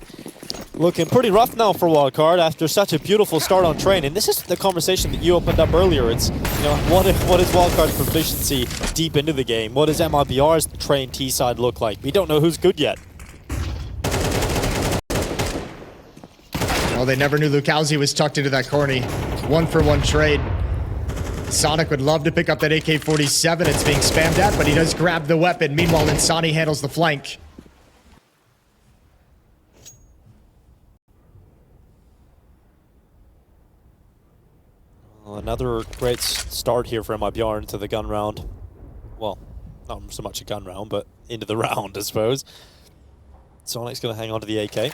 looking pretty rough now for Wildcard after such a beautiful start on train. And this is the conversation that you opened up earlier. It's, you know, what is Wildcard's proficiency deep into the game? What does MIBR's train T side look like? We don't know who's good yet. Well, they never knew Lukowski was tucked into that corny. 1-for-1 trade. Sonic would love to pick up that AK-47 it's being spammed at, but he does grab the weapon. Meanwhile, Insani handles the flank. Well, another great start here for MIBR into the gun round. Well, not so much a gun round, but into the round, I suppose. Sonic's going to hang on to the AK.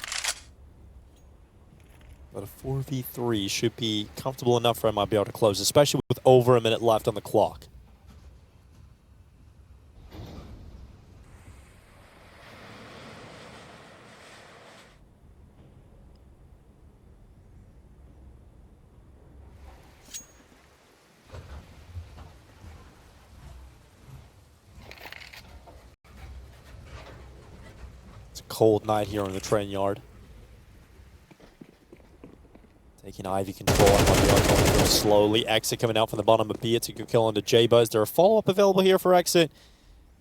But a 4v3 should be comfortable enough for MIBR to close, especially with over a minute left on the clock. It's a cold night here on the train yard. Taking Ivy control on MIBR going through slowly. Exit coming out from the bottom of B. It's a good kill onto J-Buzz. There a follow-up available here for Exit.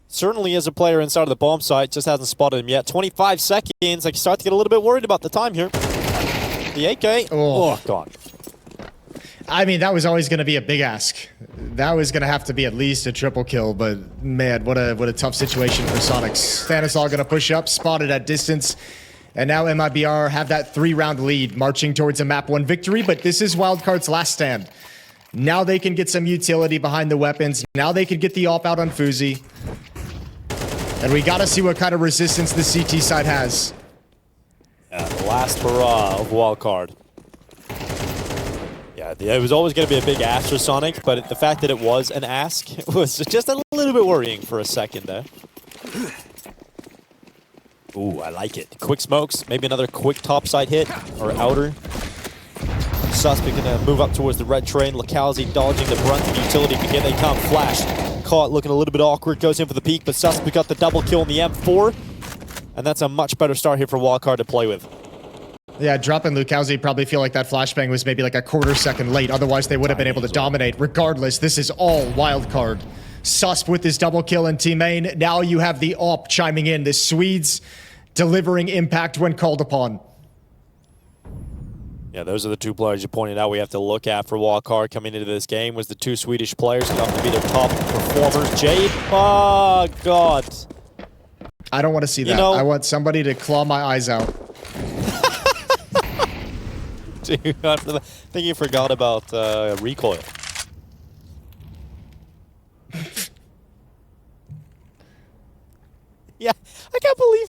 Certainly is a player inside of the bomb site. Just hasn't spotted him yet. 25 seconds. I start to get a little bit worried about the time here. The AK. Oh, God. I mean, that was always going to be a big ask. That was going to have to be at least a triple kill, but man, what a tough situation for Sonic. Stanislaw going to push up, spotted at distance. And now MIBR have that 3-round lead, marching towards a map 1 victory, but this is Wildcard's last stand. Now they can get some utility behind the weapons. Now they can get the op out on Fuzi. And we gotta see what kind of resistance the CT side has. Yeah, the last hurrah of Wildcard. Yeah, it was always gonna be a big ask for Sonic, but the fact that it was an ask was just a little bit worrying for a second there. Ooh, I like it. Quick smokes, maybe another quick topside hit, or outer. Suspect gonna move up towards the red train. Lukowski dodging the brunt of utility, but here they come. Flash, caught looking a little bit awkward, goes in for the peek, but Suspect got the double kill in the M4. And that's a much better start here for Wildcard to play with. Yeah, dropping Lukowski probably feel like that flashbang was maybe like a quarter second late. Otherwise, they would have been able to dominate. Regardless, this is all Wildcard. Susp with his double kill in T-main. Now you have the AWP chiming in. The Swedes delivering impact when called upon. Yeah, those are the two players you pointed out we have to look at for Wildcard coming into this game. Was the two Swedish players enough to be their top performers. Jade, oh God. I don't want to see that. I want somebody to claw my eyes out. Dude, I think you forgot about recoil. Yeah, I can't believe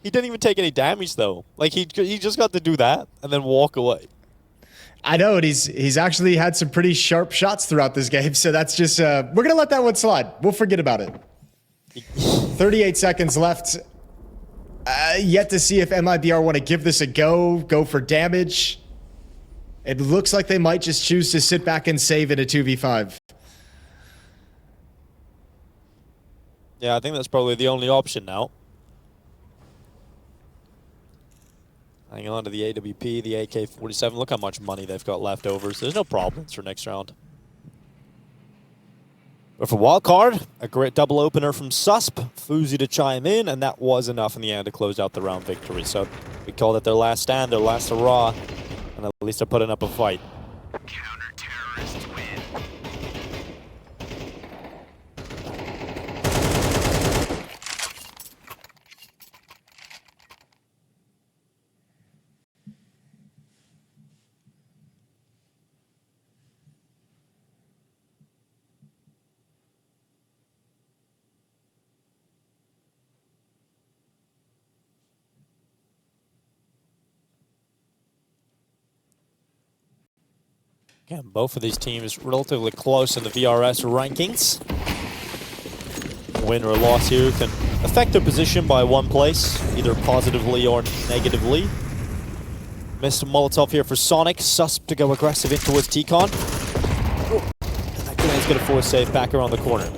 he didn't even take any damage though. Like he just got to do that and then walk away. I know, and he's actually had some pretty sharp shots throughout this game, so that's just we're gonna let that one slide. We'll forget about it. 38 seconds left. Yet to see if MIBR want to give this a go for damage. It looks like they might just choose to sit back and save in a 2v5. Yeah, I think that's probably the only option now. Hanging on to the AWP, the AK-47. Look how much money they've got left over, so there's no problems for next round. But for Wildcard, a great double opener from Susp, Fuzi to chime in, and that was enough in the end to close out the round victory. So we called it their last stand, their last hurrah, and at least they're putting up a fight. Counter-terrorists win. Again, both of these teams relatively close in the VRS rankings. Win or loss here can affect their position by 1 place, either positively or negatively. Missed a Molotov here for Sonic. Susp to go aggressive in towards T-Con. And that grenades going to force safe back around the corner.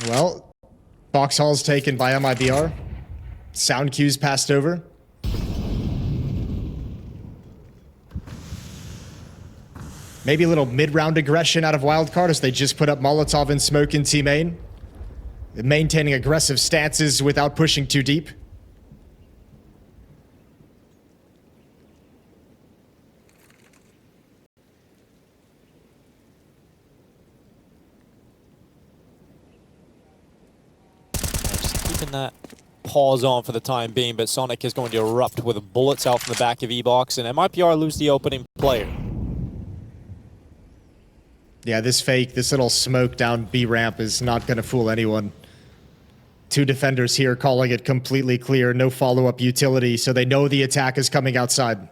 Well, Foxhall's taken by MIBR. Sound cues passed over. Maybe a little mid-round aggression out of Wildcard as they just put up Molotov and smoke in T-main. Maintaining aggressive stances without pushing too deep. That pause on for the time being, but Sonic is going to erupt with bullets out from the back of E-Box, and MIBR lose the opening player. Yeah, this little smoke down B ramp is not going to fool anyone. 2 defenders here calling it completely clear, no follow-up utility, so they know the attack is coming outside.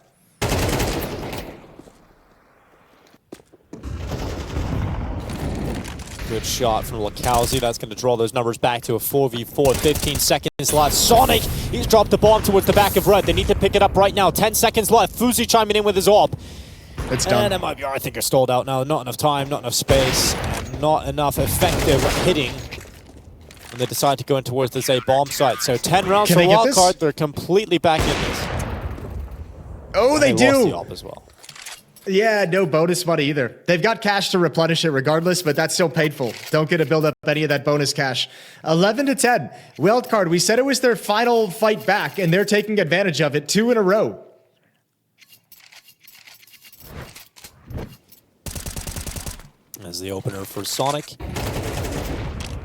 Good shot from Lakowski. That's going to draw those numbers back to a 4v4. 15 seconds left. Sonic, he's dropped the bomb towards the back of Red. They need to pick it up right now. 10 seconds left. Fuzi chiming in with his AWP. It's done. And MIBR, I think, are stalled out now. Not enough time, not enough space, and not enough effective hitting. And they decide to go in towards this A bomb site. So 10 rounds Can for they get Wildcard. this? They're completely back in this. Oh, they Lost do! the AWP as well. Yeah, no bonus money either. They've got cash to replenish it regardless, but that's still painful. Don't get to build up any of that bonus cash. 11 to 10. Wildcard, we said it was their final fight back, and they're taking advantage of it 2 in a row. As the opener for Sonic.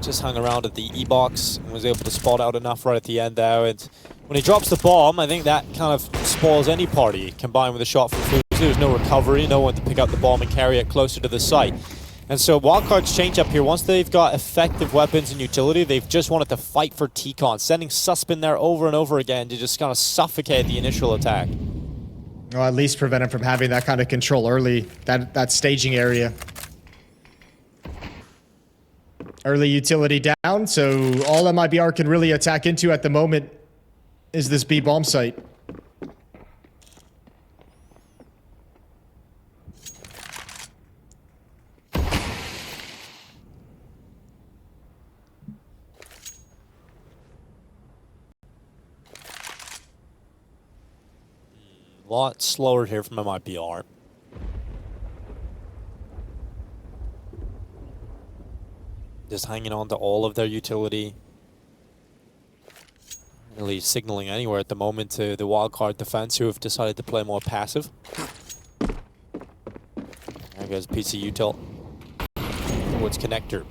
Just hung around at the E-box and was able to spot out enough right at the end there. And when he drops the bomb, I think that kind of spoils any party, combined with a shot from Fuzi. There's no recovery, no one to pick up the bomb and carry it closer to the site. And so Wildcard's change up here, once they've got effective weapons and utility, they've just wanted to fight for T-Con, sending Susp in there over and over again to just kind of suffocate the initial attack. Well, at least prevent him from having that kind of control early, that staging area. Early utility down, so all MIBR can really attack into at the moment is this B bomb site. A lot slower here from MIBR. Just hanging on to all of their utility. Really signaling anywhere at the moment to the Wildcard defense, who have decided to play more passive. There goes PC util. Towards connector.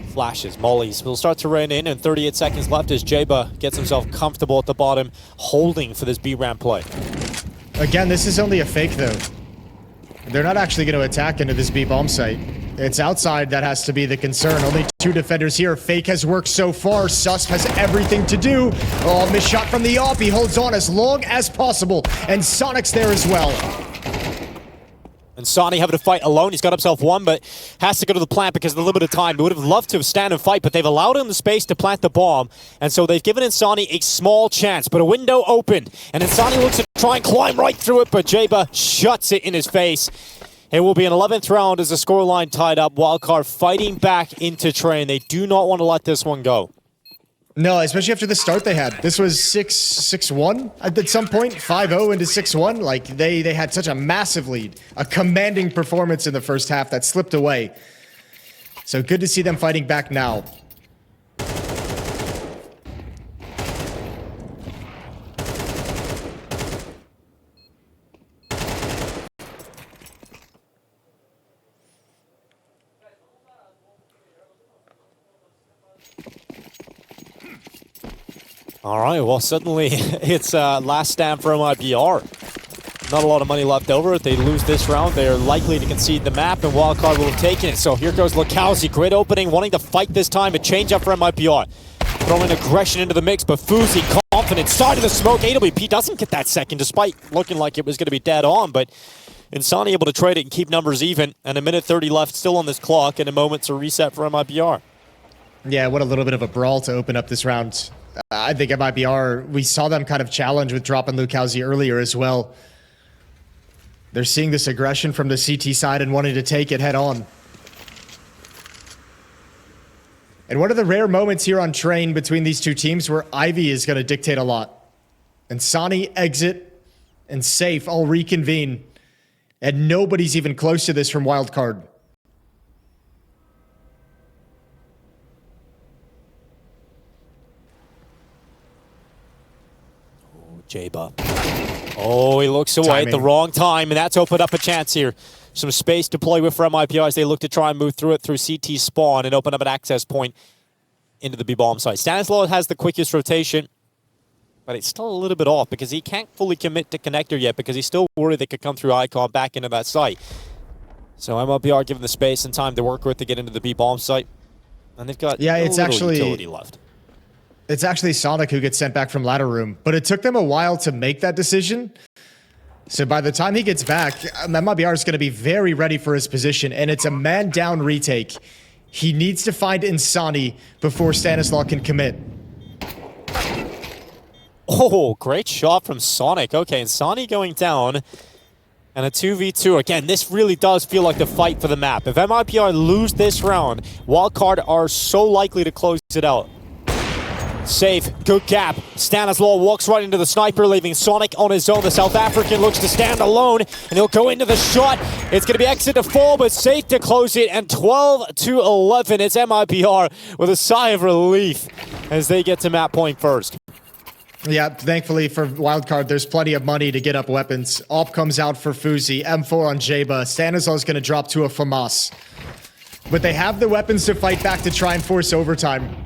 Flashes, mollies will start to rain in, and 38 seconds left as Jaba gets himself comfortable at the bottom, holding for this B-ramp play. Again, this is only a fake though. They're not actually going to attack into this B bomb site. It's outside that has to be the concern. Only 2 defenders here. Fake has worked so far. Susp has everything to do. Oh, missed shot from the AWP. He holds on as long as possible. And Sonic's there as well. And Sani having to fight alone. He's got himself one, but has to go to the plant because of the limited time. He would have loved to have stand and fight, but they've allowed him the space to plant the bomb. And so they've given Insani a small chance, but a window opened. And Insani looks to try and climb right through it, but Jaba shuts it in his face. It will be an 11th round as the scoreline tied up. Wildcard fighting back into Train. They do not want to let this one go. No, especially after the start they had. This was 6-1 at some point, 5-0 into 6-1. Like, they had such a massive lead. A commanding performance in the first half that slipped away. So good to see them fighting back now. All right, well, suddenly it's last stand for MIBR. not a lot of money left over. If they lose this round, they're likely to concede the map, and Wildcard will have taken it. So here goes MongolZ, great opening, wanting to fight this time, a change up for MIBR. Throwing aggression into the mix, but FaZe confident, side of the smoke. AWP doesn't get that second, despite looking like it was going to be dead on, but Insani able to trade it and keep numbers even, and a minute 30 left still on this clock, and a moment to reset for MIBR. Yeah, what a little bit of a brawl to open up this round. I think MIBR, we saw them kind of challenge with dropping MongolZ earlier as well. They're seeing this aggression from the CT side and wanting to take it head on. And one of the rare moments here on Train between these two teams where Ivy is going to dictate a lot. And Sani, Exit, and Safe all reconvene. And nobody's even close to this from Wildcard. Jaba. Oh, he looks away at the wrong time, and that's opened up a chance here. Some space to play with for MIBR as they look to try and move through it through CT spawn and open up an access point into the B-bomb site. Stanislaw has the quickest rotation, but it's still a little bit off because he can't fully commit to connector yet because he's still worried they could come through Icon back into that site. So MIBR given the space and time to work with to get into the B-bomb site. And they've got it's actually utility left. It's actually Sonic who gets sent back from ladder room, but it took them a while to make that decision. So by the time he gets back, MIBR is going to be very ready for his position, and it's a man-down retake. He needs to find Insani before Stanislaw can commit. Oh, great shot from Sonic. Okay, Insani going down, and a 2v2. Again, this really does feel like the fight for the map. If MIBR lose this round, Wildcard are so likely to close it out. Safe, good gap. Stanislaw walks right into the sniper, leaving Sonic on his own. The South African looks to stand alone, and he'll go into the shot. It's going to be Exit to fall, but Safe to close it, and 12-11. It's MIBR with a sigh of relief as they get to map point first. Yeah, thankfully for Wildcard, there's plenty of money to get up weapons. AWP comes out for FaZe, M4 on Jaba. Stanislaw's going to drop to a FAMAS. But they have the weapons to fight back to try and force overtime.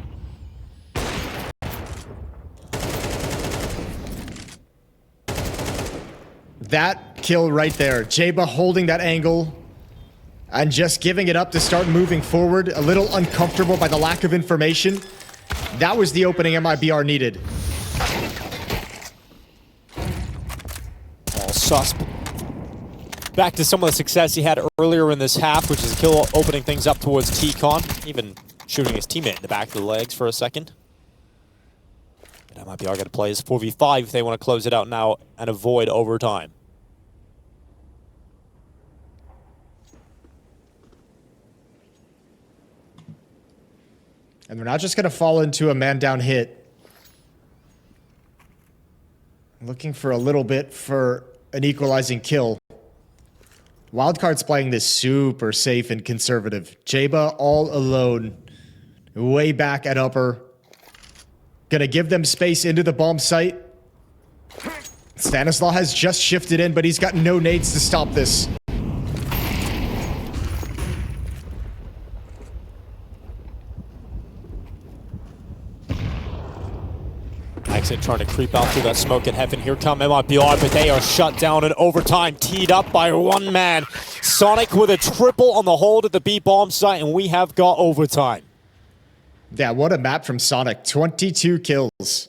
That kill right there. Jaba holding that angle and just giving it up to start moving forward. A little uncomfortable by the lack of information. That was the opening MIBR needed. All sus. Back to some of the success he had earlier in this half, which is kill opening things up towards T-Con. Even shooting his teammate in the back of the legs for a second. But MIBR got to play his 4v5 if they want to close it out now and avoid overtime. And we're not just going to fall into a man-down hit. Looking for a little bit for an equalizing kill. Wildcard's playing this super safe and conservative. Jaba all alone. Way back at upper. Gonna give them space into the bomb site. Stanislaw has just shifted in, but he's got no nades to stop this. Exit trying to creep out through that smoke in heaven. Here come MIBR, but they are shut down in overtime, teed up by one man. Sonic with a triple on the hold at the B-bomb site, and we have got overtime. Yeah, what a map from Sonic. 22 kills.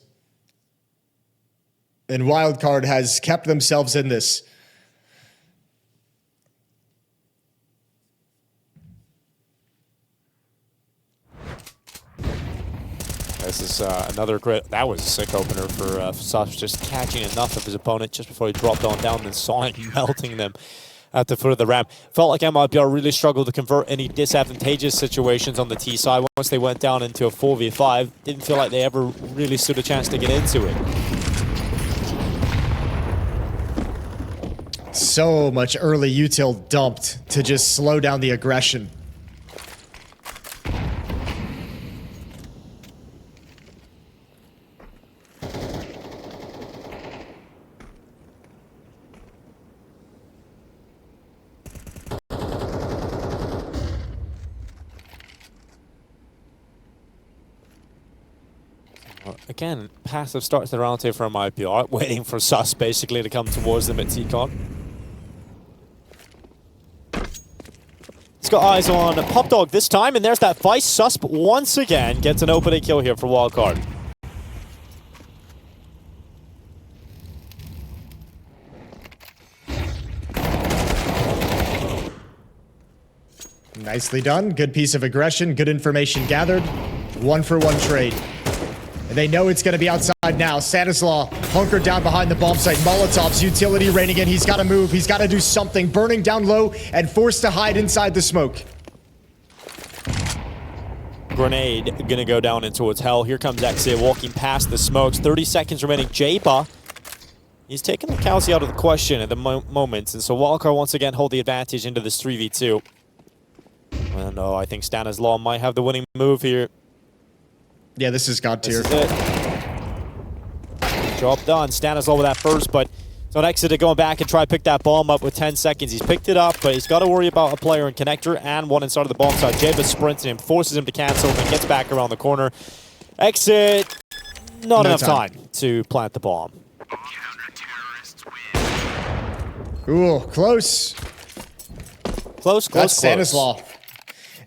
And Wildcard has kept themselves in this. This is another great... That was a sick opener for Sus, just catching enough of his opponent just before he dropped on down, then Sonic melting them at the foot of the ramp. Felt like MIBR really struggled to convert any disadvantageous situations on the T side. Once they went down into a 4v5, didn't feel like they ever really stood a chance to get into it. So much early util dumped to just slow down the aggression. Again, passive start to the round here from MIBR, waiting for Sus basically to come towards them at TCon. He's got eyes on Popdog this time, and there's that Vice. Sus once again gets an opening kill here for Wildcard. Nicely done. Good piece of aggression. Good information gathered. 1-for-1 trade. And they know it's going to be outside now. Stanislaw hunkered down behind the bomb site. Molotov's utility raining in. He's got to move. He's got to do something. Burning down low and forced to hide inside the smoke. Grenade gonna go down in towards hell. Here comes excl walking past the smokes. 30 seconds remaining. Jaba, he's taking the Calzi out of the question at the moment, and so Wildcard once again hold the advantage into this 3v2. And I think Stanislaw might have the winning move here. Yeah, this is God tier. This is it. Job done. Stanislaw with that first, but it's on excl going back and try to pick that bomb up with 10 seconds. He's picked it up, but he's got to worry about a player in connector and one inside of the bomb side. Jaba sprints him, forces him to cancel, and gets back around the corner. Exit. Not enough time to plant the bomb. Ooh, close. Close. That's Stanislaw.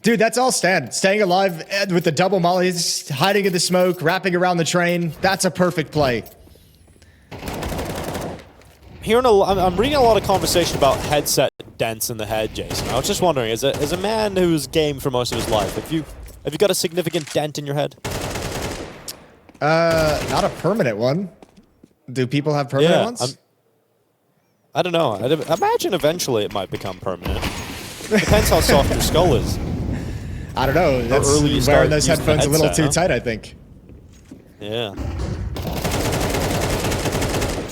Dude, that's all Stan. Staying alive with the double mollies, hiding in the smoke, wrapping around the train. That's a perfect play. I'm reading a lot of conversation about headset dents in the head, Jason. I was just wondering, as a man who's gamed for most of his life, have you got a significant dent in your head? Not a permanent one. Do people have permanent ones? I don't know. I'd imagine eventually it might become permanent. Depends how soft your skull is. I don't know. That's wearing those headphones a little too tight, I think. Yeah.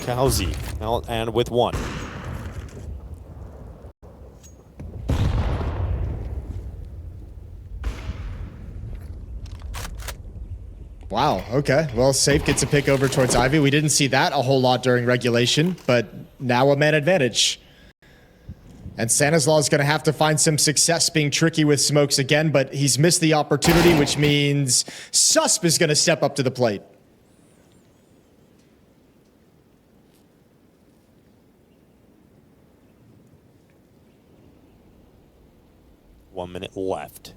Calzi, and with one. Wow, okay. Well, Safe gets a pick over towards Ivy. We didn't see that a whole lot during regulation, but now a man advantage. And Stanislaw is going to have to find some success being tricky with smokes again, but he's missed the opportunity, which means Susp is going to step up to the plate. One minute left.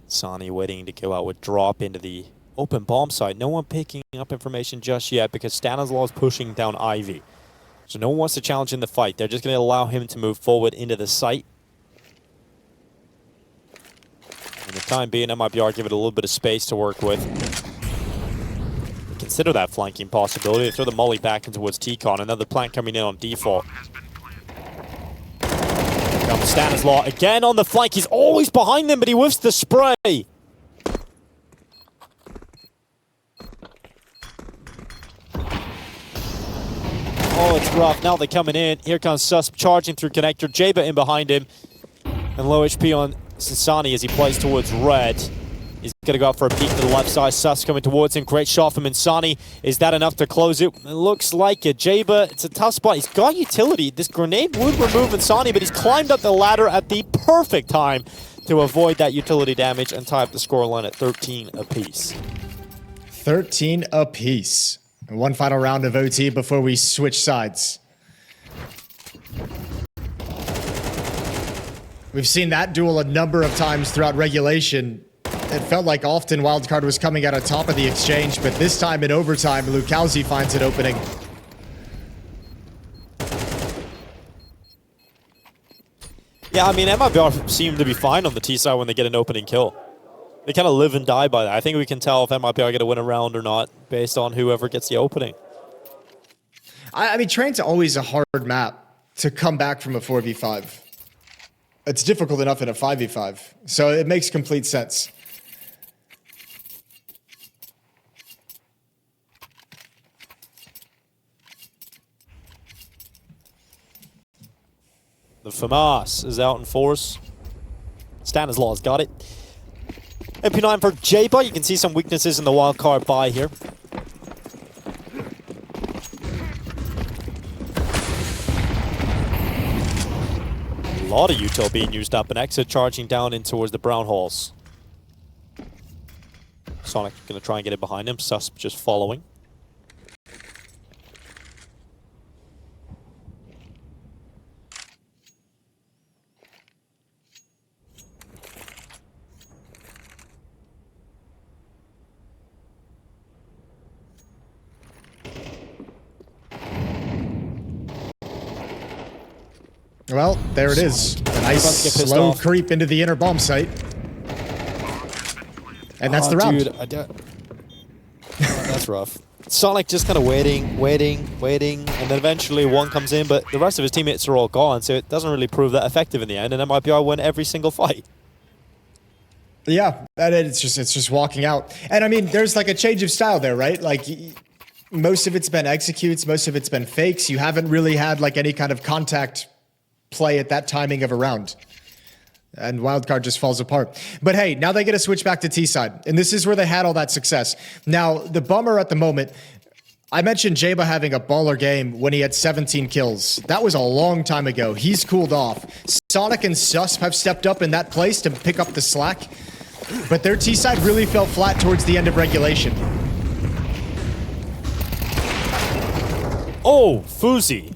Sani waiting to go out with drop into the open bomb site. No one picking up information just yet because Stanislaw is pushing down Ivy. So no one wants to challenge in the fight. They're just going to allow him to move forward into the site. In the time being, MIBR give it a little bit of space to work with. Consider that flanking possibility. They throw the molly back in towards TCon. Another plant coming in on default. Comes Stanislaw again on the flank. He's always behind them, but he whiffs the spray. Oh, it's rough. Now they're coming in. Here comes Sus charging through connector. Jaba in behind him. And low HP on Sasani as he plays towards red. He's going to go out for a peek to the left side. Sus coming towards him. Great shot from Insani. Is that enough to close it? It looks like it. Jaba, it's a tough spot. He's got utility. This grenade would remove Insani, but he's climbed up the ladder at the perfect time to avoid that utility damage and tie up the scoreline at 13 apiece. 13 apiece. And one final round of OT before we switch sides. We've seen that duel a number of times throughout regulation. It felt like often Wildcard was coming out on top of the exchange, but this time in overtime, Lukowski finds an opening. Yeah, I mean, MIBR seem to be fine on the T side when they get an opening kill. They kind of live and die by that. I think we can tell if MIBR are going to win a round or not based on whoever gets the opening. I mean, Train's always a hard map to come back from a 4v5. It's difficult enough in a 5v5, so it makes complete sense. The FAMAS is out in force. Stanislaw's got it. MP9 for Jaba. You can see some weaknesses in the wildcard buy here. A lot of util being used up, and Exit charging down in towards the brown holes. Sonic going to try and get it behind him. Susp just following. Well, there it is. A nice slow creep into the inner bomb site. And that's the round. Dude, that's rough. Sonic just kind of waiting, and then eventually one comes in, but the rest of his teammates are all gone, so it doesn't really prove that effective in the end, and MIBR win every single fight. Yeah, and it's just walking out. And I mean, there's like a change of style there, right? Like, most of it's been executes, most of it's been fakes. You haven't really had like any kind of contact play at that timing of a round. And Wildcard just falls apart. But hey, now they get to switch back to T-side. And this is where they had all that success. Now, the bummer at the moment, I mentioned Jaba having a baller game when he had 17 kills. That was a long time ago. He's cooled off. Sonic and Susp have stepped up in that place to pick up the slack. But their T-side really fell flat towards the end of regulation. Oh, Fuzi.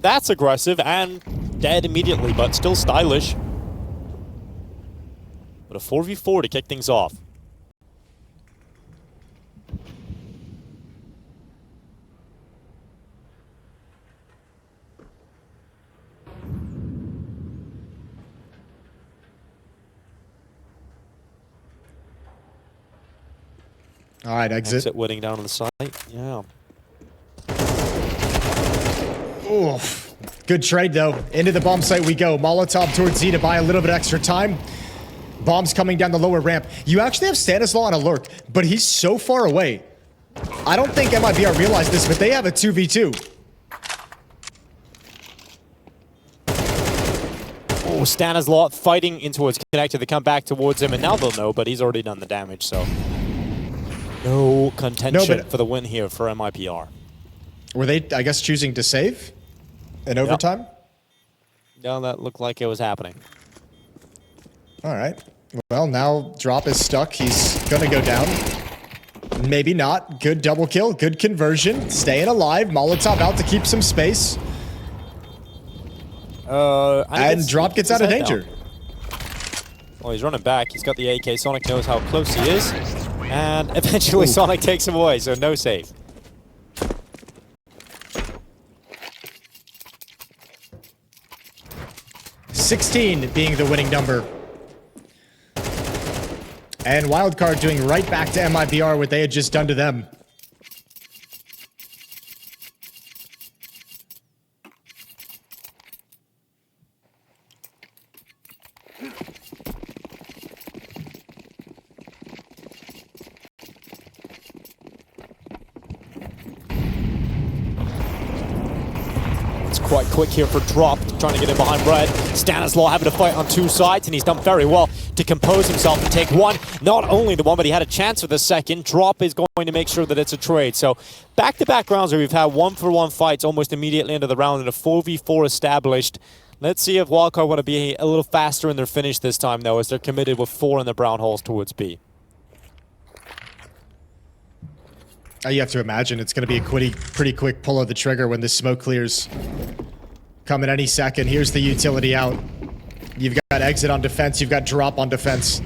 That's aggressive and dead immediately, but still stylish. But a 4v4 to kick things off. All right, exit. Exit winning down on the side. Yeah. Oof. Good trade, though. Into the bomb site we go. Molotov towards Z to buy a little bit extra time. Bombs coming down the lower ramp. You actually have Stanislaw on alert, but he's so far away. I don't think MIBR realized this, but they have a 2v2. Oh, Stanislaw fighting in towards Connector. They come back towards him, and now they'll know, but he's already done the damage, so... No contention for the win here for MIBR. Were they, I guess, choosing to save in overtime? No, that looked like it was happening. All right. Well, now Drop is stuck. He's going to go down. Maybe not. Good double kill. Good conversion. Staying alive. Molotov out to keep some space. And Drop gets out of danger. Well, he's running back. He's got the AK. Sonic knows how close he is. And eventually Sonic takes him away, so no save. $16 being the winning number. And Wildcard doing right back to MIBR what they had just done to them. Quite quick here for Drop, trying to get in behind Red. Stanislaw having to fight on two sides, and he's done very well to compose himself and take one. Not only the one, but he had a chance for the second. Drop is going to make sure that it's a trade. So back-to-back rounds where we've had one-for-one fights almost immediately into the round and a 4v4 established. Let's see if Wildcard want to be a little faster in their finish this time, though, as they're committed with 4 in the brown holes towards B. You have to imagine it's going to be a pretty quick pull of the trigger when this smoke clears. Coming any second. Here's the utility out. You've got exit on defense. You've got Drop on defense.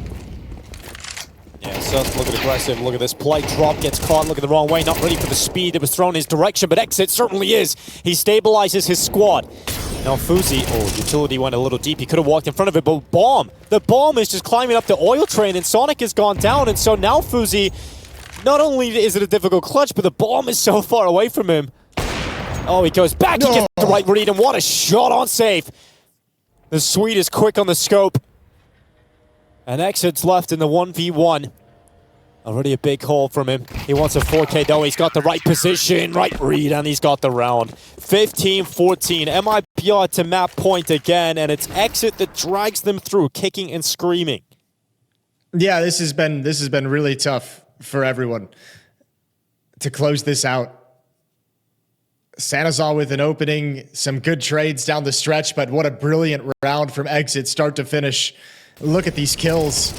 Yeah, so look at aggressive. Look at this play. Drop gets caught. Look at the wrong way. Not ready for the speed that was thrown his direction, but exit certainly is. He stabilizes his squad. Now Fuzi, utility went a little deep. He could have walked in front of it, but bomb. The bomb is just climbing up the oil train, and Sonic has gone down, and so now Fuzi... Not only is it a difficult clutch, but the bomb is so far away from him. Oh, he goes back, he gets the right read, and what a shot on safe. The Swede is quick on the scope. And Exit's left in the 1v1. Already a big hole from him. He wants a 4K though, he's got the right position, right read, and he's got the round. 15-14, MIBR to map point again, and it's Exit that drags them through, kicking and screaming. Yeah, this has been really tough for everyone to close this out. Sanazal with an opening, some good trades down the stretch, but what a brilliant round from Exit start to finish. Look at these kills.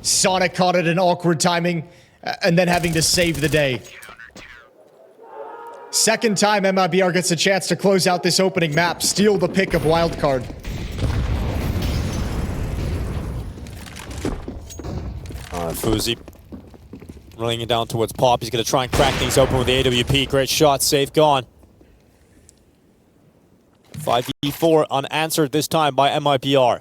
Sonic caught it in awkward timing, and then having to save the day. Second time MIBR gets a chance to close out this opening map, steal the pick of Wildcard. FaZe running it down towards Pop. He's going to try and crack things open with the AWP. Great shot, safe, gone. 5v4 unanswered this time by MIBR.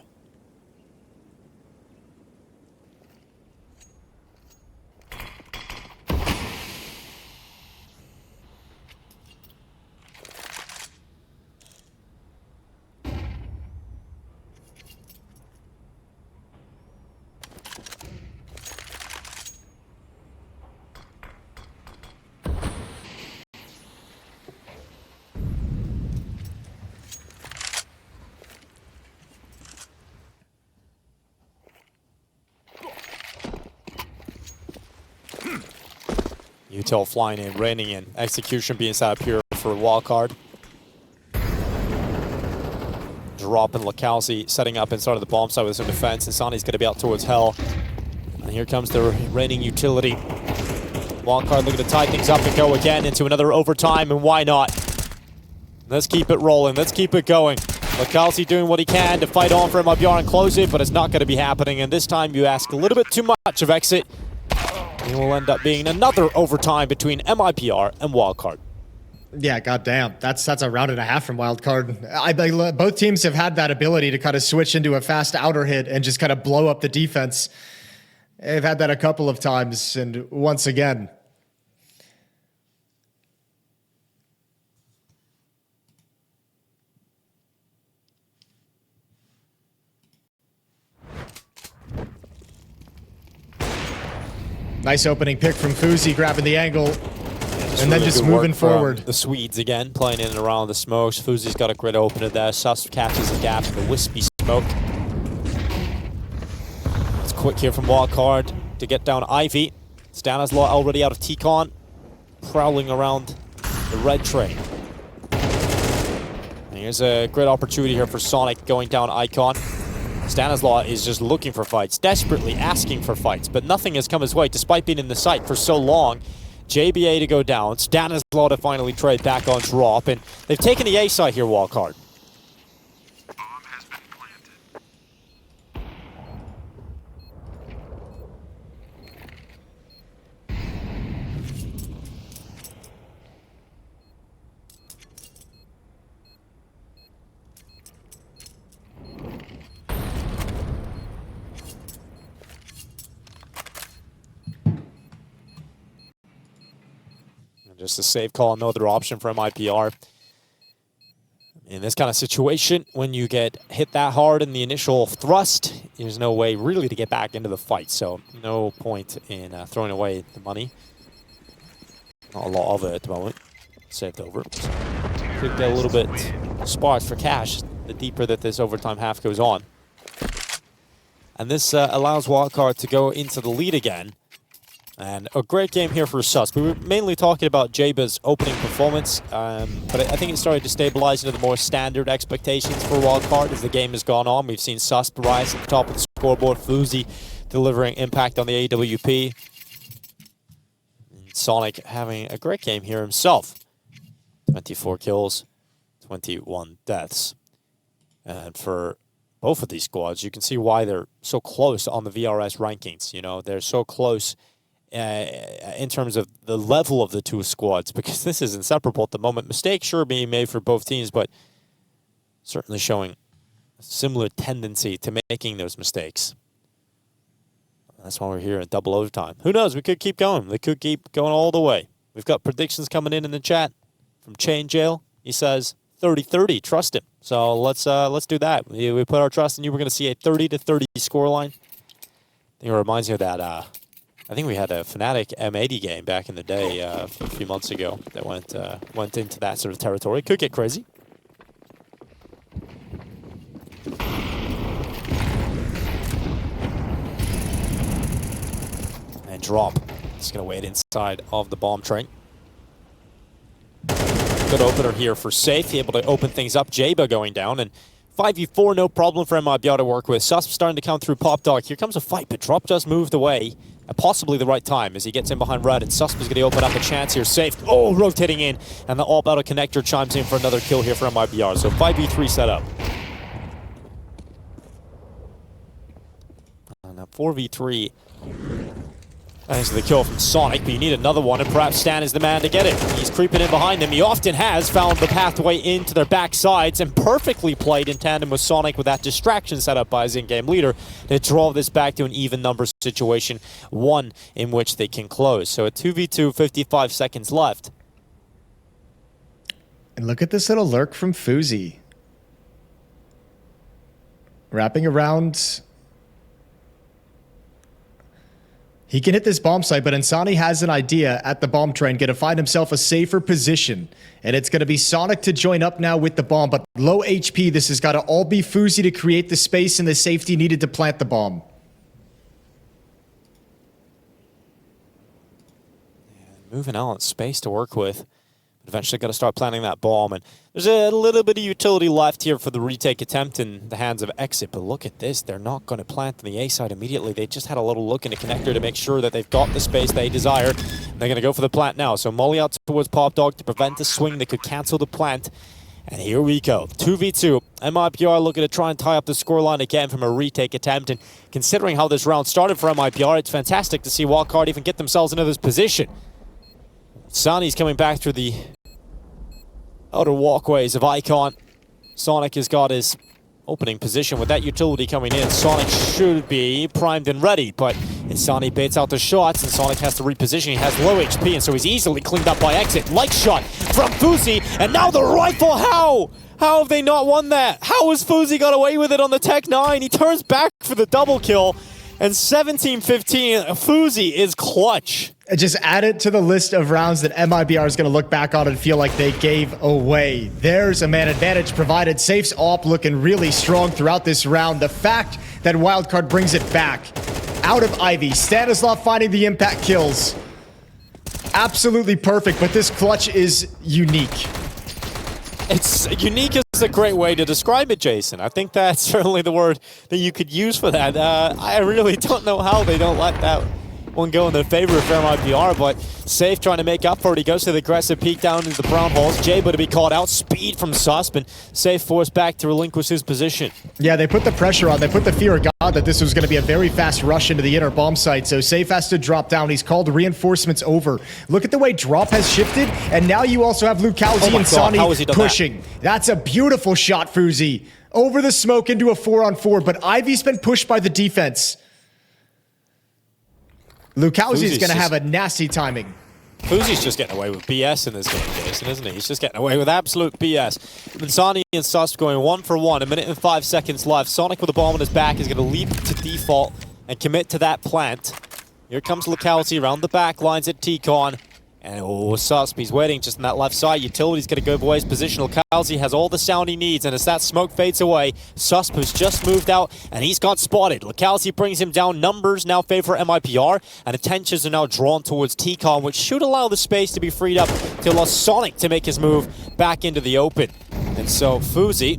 Util flying in, raining in. Execution being set up here for Wildcard. Drop and Lakowski setting up inside of the bomb site with some defense. And Sani's going to be out towards Hell. And here comes the raining utility. Wildcard looking to tie things up and go again into another overtime, and why not? Let's keep it rolling. Let's keep it going. Lakowski doing what he can to fight on for MIBR and close it, but it's not going to be happening. And this time you ask a little bit too much of Exit. It will end up being another overtime between MIBR and Wildcard. Yeah, goddamn. That's a round and a half from Wildcard. Both teams have had that ability to kind of switch into a fast outer hit and just kind of blow up the defense. They've had that a couple of times, and once again. Nice opening pick from FaZe, grabbing the angle, and then just moving forward. The Swedes again, playing in and around the smokes. FaZe's got a grid opener there. Sus catches a gap in the wispy smoke. It's quick here from Wildcard to get down Ivy. Stanislaw already out of T-Con, prowling around the red train. And here's a great opportunity here for Sonic going down Icon. Stanislaw is just looking for fights, desperately asking for fights, but nothing has come his way despite being in the site for so long. JBA to go down, Stanislaw to finally trade back on drop, and they've taken the A side here, Wildcard. Bomb has been planted. Just a safe call, no other option for MIBR. In this kind of situation, when you get hit that hard in the initial thrust, there's no way really to get back into the fight. So no point in throwing away the money. Not a lot of it at the moment. Saved over. So could get a little bit sparse for cash the deeper that this overtime half goes on. And this allows Wildcard to go into the lead again. And a great game here for Sus. We were mainly talking about Jaba's opening performance, but I think it started to stabilize into the more standard expectations for Wildcard as the game has gone on. We've seen Sus rise at the top of the scoreboard, FaZe delivering impact on the AWP. And Sonic having a great game here himself. 24 kills, 21 deaths. And for both of these squads, you can see why they're so close on the VRS rankings. You know, they're so close in terms of the level of the two squads, because this is inseparable at the moment. Mistakes sure being made for both teams, but certainly showing a similar tendency to making those mistakes. That's why we're here in double overtime. Who knows? We could keep going. We could keep going all the way. We've got predictions coming in the chat from Chain Jail. He says 30-30. Trust him. So let's do that. We put our trust in you. We're going to see a 30-30 scoreline. I think it reminds me of that. I think we had a Fnatic M80 game back in the day a few months ago that went into that sort of territory. Could get crazy. And drop. Just going to wait inside of the bomb train. Good opener here for Safe. Able to open things up. Jaba going down, and 5v4, no problem for MIBR to work with. Susp starting to come through Pop Dog. Here comes a fight, but Drop just moved away at possibly the right time as he gets in behind Red, and Susp is going to open up a chance here. Safe. Oh, rotating in, and the all-battle connector chimes in for another kill here for MIBR. So 5v3 setup. Now 4v3. Thanks to the kill from Sonic, but you need another one, and perhaps Stan is the man to get it. He's creeping in behind them. He often has found the pathway into their backsides and perfectly played in tandem with Sonic with that distraction set up by his in-game leader to draw this back to an even number situation, one in which they can close. So a 2v2, 55 seconds left. And look at this little lurk from FaZe. Wrapping around. He can hit this bomb site, but Insani has an idea at the bomb train, going to find himself a safer position. And it's going to be Sonic to join up now with the bomb, but low HP. This has got to all be FaZe to create the space and the safety needed to plant the bomb. Moving out, space to work with. Eventually got to start planting that bomb, and there's a little bit of utility left here for the retake attempt in the hands of Exit, but look at this. They're not going to plant on the A side immediately. They just had a little look in the connector to make sure that they've got the space they desire. They're going to go for the plant now. So Molly out towards Pop Dog to prevent the swing that could cancel the plant. And here we go, 2v2. MIBR looking to try and tie up the scoreline again from a retake attempt, and considering how this round started for MIBR, it's fantastic to see Wildcard even get themselves into this position. Sani's coming back through the outer walkways of Icon. Sonic has got his opening position with that utility coming in. Sonic should be primed and ready, but Insani baits out the shots, and Sonic has to reposition. He has low HP, and so he's easily cleaned up by Exit. Like shot from FaZe, and now the rifle. How? How have they not won that? How has FaZe got away with it on the Tech 9? He turns back for the double kill, and 17-15, FaZe is clutch. Just add it to the list of rounds that MIBR is going to look back on and feel like they gave away. There's a man advantage provided. Safe's AWP looking really strong throughout this round. The fact that Wildcard brings it back out of Ivy. Stanislav finding the impact kills. Absolutely perfect, but this clutch is unique. It's unique is a great way to describe it, Jason. I think that's certainly the word that you could use for that. I really don't know how they don't let that one go in their favor for MIBR, but Safe trying to make up for it. He goes to the aggressive peek down into the brown holes. Jabo to be caught out. Speed from Susp, and Safe forced back to relinquish his position. Yeah, they put the pressure on. They put the fear of God that this was going to be a very fast rush into the inner bomb site, so Safe has to drop down. He's called reinforcements over. Look at the way Drop has shifted, and now you also have Lukowski and Sani pushing. That's a beautiful shot, FaZe. Over the smoke into a 4-on-4, but Ivy's been pushed by the defense. Lukowski is going to have a nasty timing. FaZe's just getting away with BS in this game, Jason, isn't he? He's just getting away with absolute BS. Insani and Susp going 1 for 1, a minute and 5 seconds left. Sonic with a bomb on his back is going to leap to default and commit to that plant. Here comes Lukowski around the back lines at T-Con. And Susp, he's waiting just on that left side. Utility's going to go away his position. Lukowski has all the sound he needs, and as that smoke fades away, Susp has just moved out, and he's got spotted. Lukowski brings him down. Numbers now favor MIBR, and attentions are now drawn towards T-Con, which should allow the space to be freed up to allow Sonic to make his move back into the open. And so FaZe,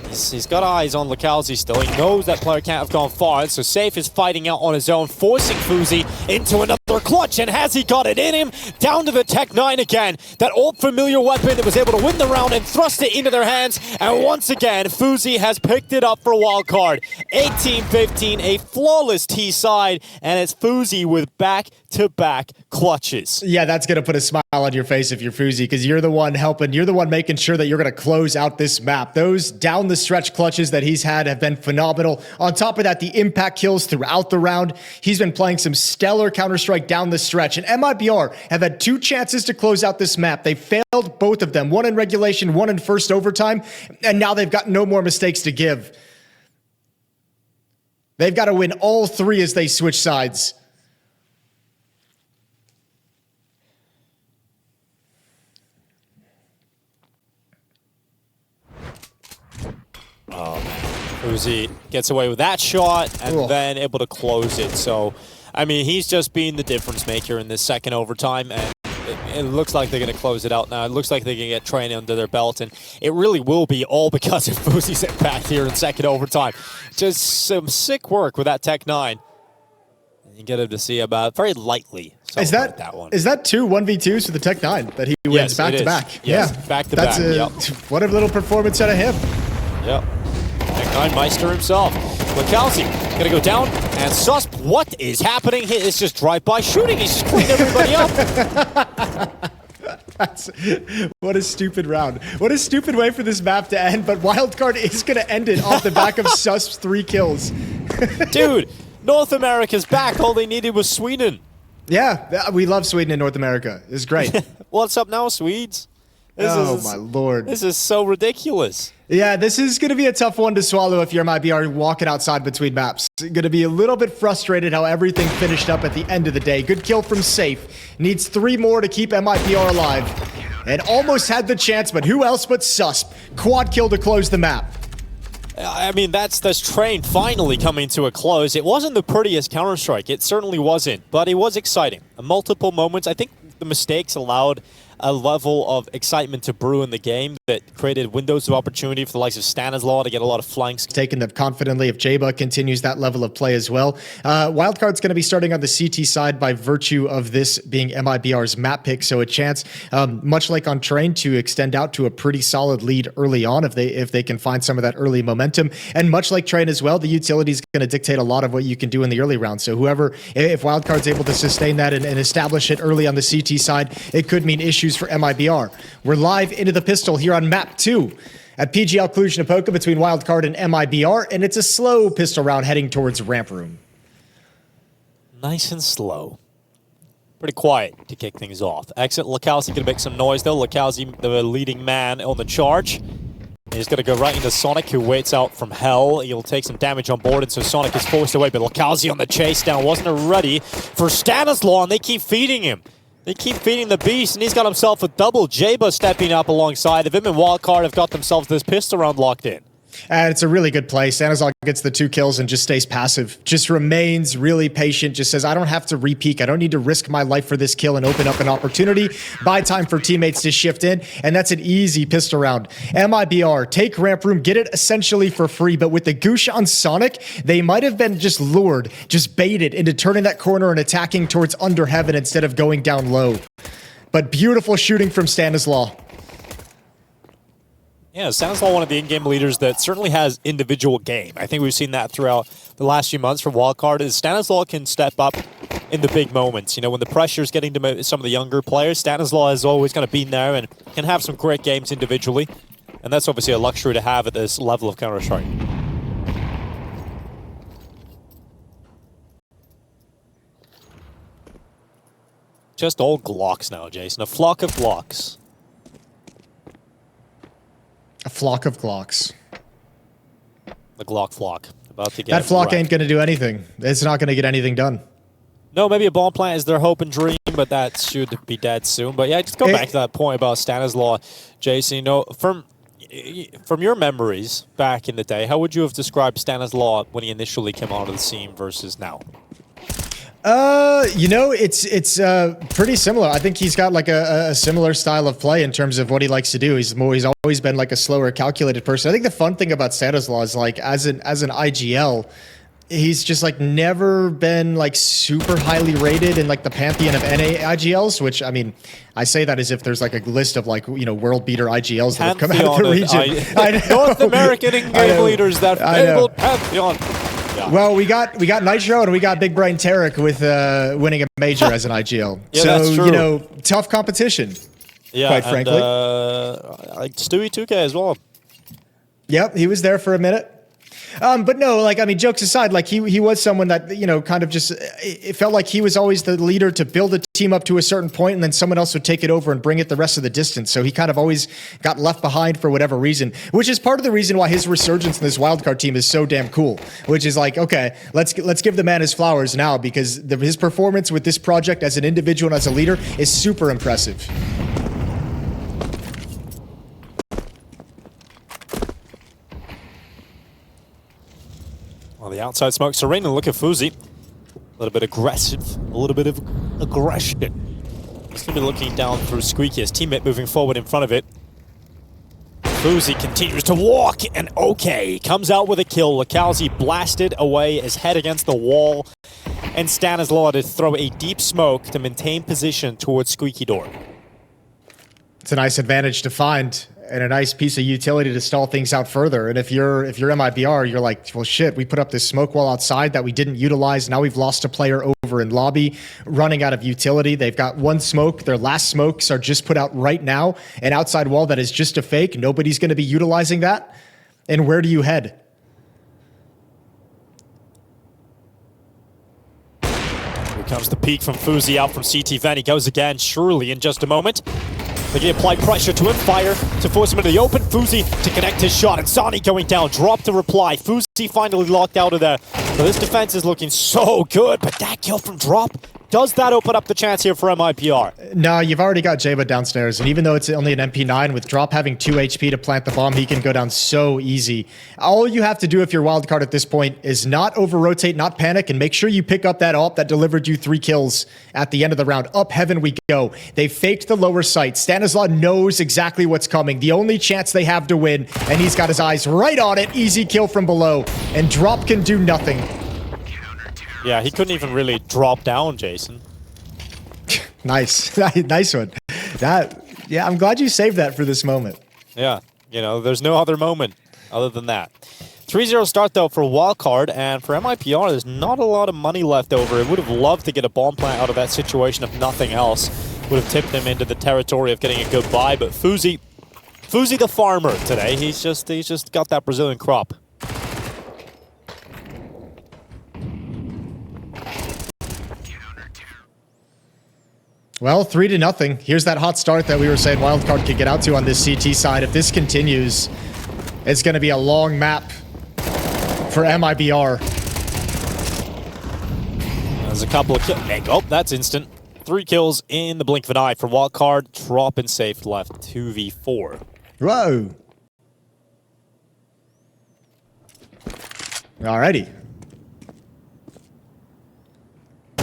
he's got eyes on Lukowski still. He knows that player can't have gone far, and so Safe is fighting out on his own, forcing FaZe into another clutch, and has he got it in him? Down to the Tech 9 again. That old familiar weapon that was able to win the round and thrust it into their hands, and once again, FaZe has picked it up for Wildcard. 18-15, a flawless T-side, and it's FaZe with back-to-back clutches. Yeah, that's going to put a smile on your face if you're FaZe, because you're the one helping, you're the one making sure that you're going to close out this map. Those down the stretch clutches that he's had have been phenomenal. On top of that, the impact kills throughout the round. He's been playing some stellar Counter-Strike down the stretch, and MIBR have had 2 chances to close out this map. They failed both of them, one in regulation, one in first overtime, and now they've got no more mistakes to give. They've got to win all 3 as they switch sides. Oh, man. FaZe gets away with that shot and then able to close it. So, I mean, he's just being the difference maker in this second overtime. And it looks like they're going to close it out now. It looks like they're going to get Train under their belt, and it really will be all because of FaZe's impact here in second overtime. Just some sick work with that Tech 9. You get him to see about very lightly. Is that one? Is that 2 1v2s for the Tech 9 that he wins back to back? Yes, yeah, back to back. Yep. What a little performance out of him. Yep. Tech 9 Meister himself. MongolZ gonna go down, and Susp, what is happening here? It's just drive-by shooting. He's just cleaning everybody up. What a stupid round. What a stupid way for this map to end, but Wildcard is going to end it off the back of Susp's 3 kills. Dude, North America's back. All they needed was Sweden. Yeah, we love Sweden in North America. It's great. What's up now, Swedes? My lord. This is so ridiculous. Yeah, this is going to be a tough one to swallow if you're MIBR walking outside between maps. Going to be a little bit frustrated how everything finished up at the end of the day. Good kill from Safe. Needs 3 more to keep MIBR alive. And almost had the chance, but who else but Susp? Quad kill to close the map. I mean, that's Train finally coming to a close. It wasn't the prettiest Counter-Strike. It certainly wasn't, but it was exciting. Multiple moments. I think the mistakes allowed a level of excitement to brew in the game that created windows of opportunity for the likes of Stanislaw to get a lot of flanks. Taking them confidently if Jaba continues that level of play as well. Wildcard's going to be starting on the CT side by virtue of this being MIBR's map pick, so a chance, much like on Train, to extend out to a pretty solid lead early on if they can find some of that early momentum. And much like Train as well, the utility is going to dictate a lot of what you can do in the early round. So whoever, if Wildcard's able to sustain that and establish it early on the CT side, it could mean issues for MIBR. We're live into the pistol here on map 2 at PGL Cluj-Napoca between Wildcard and MIBR, and it's a slow pistol round heading towards ramp room. Nice and slow. Pretty quiet to kick things off. Exit LaCalzi gonna make some noise though. LaCalzi, the leading man on the charge. He's gonna go right into Sonic, who waits out from hell. He'll take some damage on board, and so Sonic is forced away, but LaCalzi on the chase down wasn't ready for Stanislaw, and they keep feeding him. They keep feeding the beast, and he's got himself a double. Jaba stepping up alongside of him, and Wildcard have got themselves this pistol round locked in. And it's a really good play. Stanislaw gets the 2 kills and just stays passive. Just remains really patient. Just says, I don't have to re-peek. I don't need to risk my life for this kill and open up an opportunity. Buy time for teammates to shift in. And that's an easy pistol round. MIBR, take ramp room, get it essentially for free. But with the goosh on Sonic, they might have been just lured, just baited into turning that corner and attacking towards under heaven instead of going down low. But beautiful shooting from Stanislaw. Yeah, Stanislaw, one of the in-game leaders that certainly has individual game. I think we've seen that throughout the last few months from Wildcard. Is Stanislaw can step up in the big moments. You know, when the pressure's getting to some of the younger players, Stanislaw is always going to be there and can have some great games individually. And that's obviously a luxury to have at this level of Counter-Strike. Just all Glocks now, Jason. A flock of Glocks. A flock of Glocks. The Glock flock. About to get that flock wrecked. ain't going to do anything. It's not going to get anything done. No, maybe a bomb plant is their hope and dream, but that should be dead soon. But yeah, just go back to that point about Stanislaw, Jason. You know, from your memories back in the day, how would you have described Stanislaw when he initially came onto the scene versus now? You know, it's pretty similar. I think he's got like a similar style of play in terms of what he likes to do. He's always been like a slower, calculated person. I think the fun thing about Stanislaw is like as an IGL, he's just like never been like super highly rated in like the pantheon of NA IGLs, which I mean, I say that as if there's like a list of like, you know, world beater IGLs that have come out of the region. I know. North American in-game leaders, that fabled pantheon. Yeah. Well, we got Nitro and we got Big Brain Tarek with winning a major as an IGL. Yeah, so that's true. You know, tough competition. Yeah, quite frankly. Like Stewie 2K as well. Yep, he was there for a minute. But no, like, I mean, jokes aside, like he was someone that, you know, kind of just, it felt like he was always the leader to build a team up to a certain point and then someone else would take it over and bring it the rest of the distance. So he kind of always got left behind for whatever reason, which is part of the reason why his resurgence in this wildcard team is so damn cool, which is like, okay, let's give the man his flowers now because his performance with this project as an individual and as a leader is super impressive. On the outside smoke, Serena, look at FaZe. A little bit aggressive, a little bit of aggression. He's going to be looking down through Squeaky, his teammate moving forward in front of it. FaZe continues to walk, and okay, comes out with a kill. Lakowski blasted away, his head against the wall, and Stanislaw to throw a deep smoke to maintain position towards Squeaky Door. It's a nice advantage to find, and a nice piece of utility to stall things out further. And if you're MIBR, you're like, well, shit, we put up this smoke wall outside that we didn't utilize. Now we've lost a player over in lobby, running out of utility. They've got one smoke. Their last smokes are just put out right now. An outside wall that is just a fake. Nobody's going to be utilizing that. And where do you head? Here comes the peek from FaZe out from CT Van. He goes again, surely in just a moment. They can apply pressure to him, fire to force him into the open. FaZe to connect his shot, and Sani going down, drop to reply. FaZe finally locked out of there. So this defense is looking so good, but that kill from Drop, does that open up the chance here for MIBR? No, you've already got Jaba downstairs, and even though it's only an MP9, with Drop having 2 HP to plant the bomb, he can go down so easy. All you have to do if you're Wildcard at this point is not over-rotate, not panic, and make sure you pick up that AWP that delivered you 3 kills at the end of the round. Up heaven we go. They faked the lower sight. Stanislaw knows exactly what's coming. The only chance they have to win, and he's got his eyes right on it. Easy kill from below, and Drop can do nothing. Yeah, he couldn't even really drop down, Jason. Nice. Nice one. Yeah, I'm glad you saved that for this moment. Yeah, you know, there's no other moment other than that. 3-0 start, though, for Wildcard, and for MIBR, there's not a lot of money left over. It would have loved to get a bomb plant out of that situation if nothing else. Would have tipped him into the territory of getting a good buy, but FaZe the farmer today. He's just got that Brazilian crop. Well, 3-0. Here's that hot start that we were saying Wildcard could get out to on this CT side. If this continues, it's going to be a long map for MIBR. There's a couple of kills. Oh, that's instant. 3 kills in the blink of an eye for Wildcard. Drop and safe left 2v4. Whoa. Alrighty.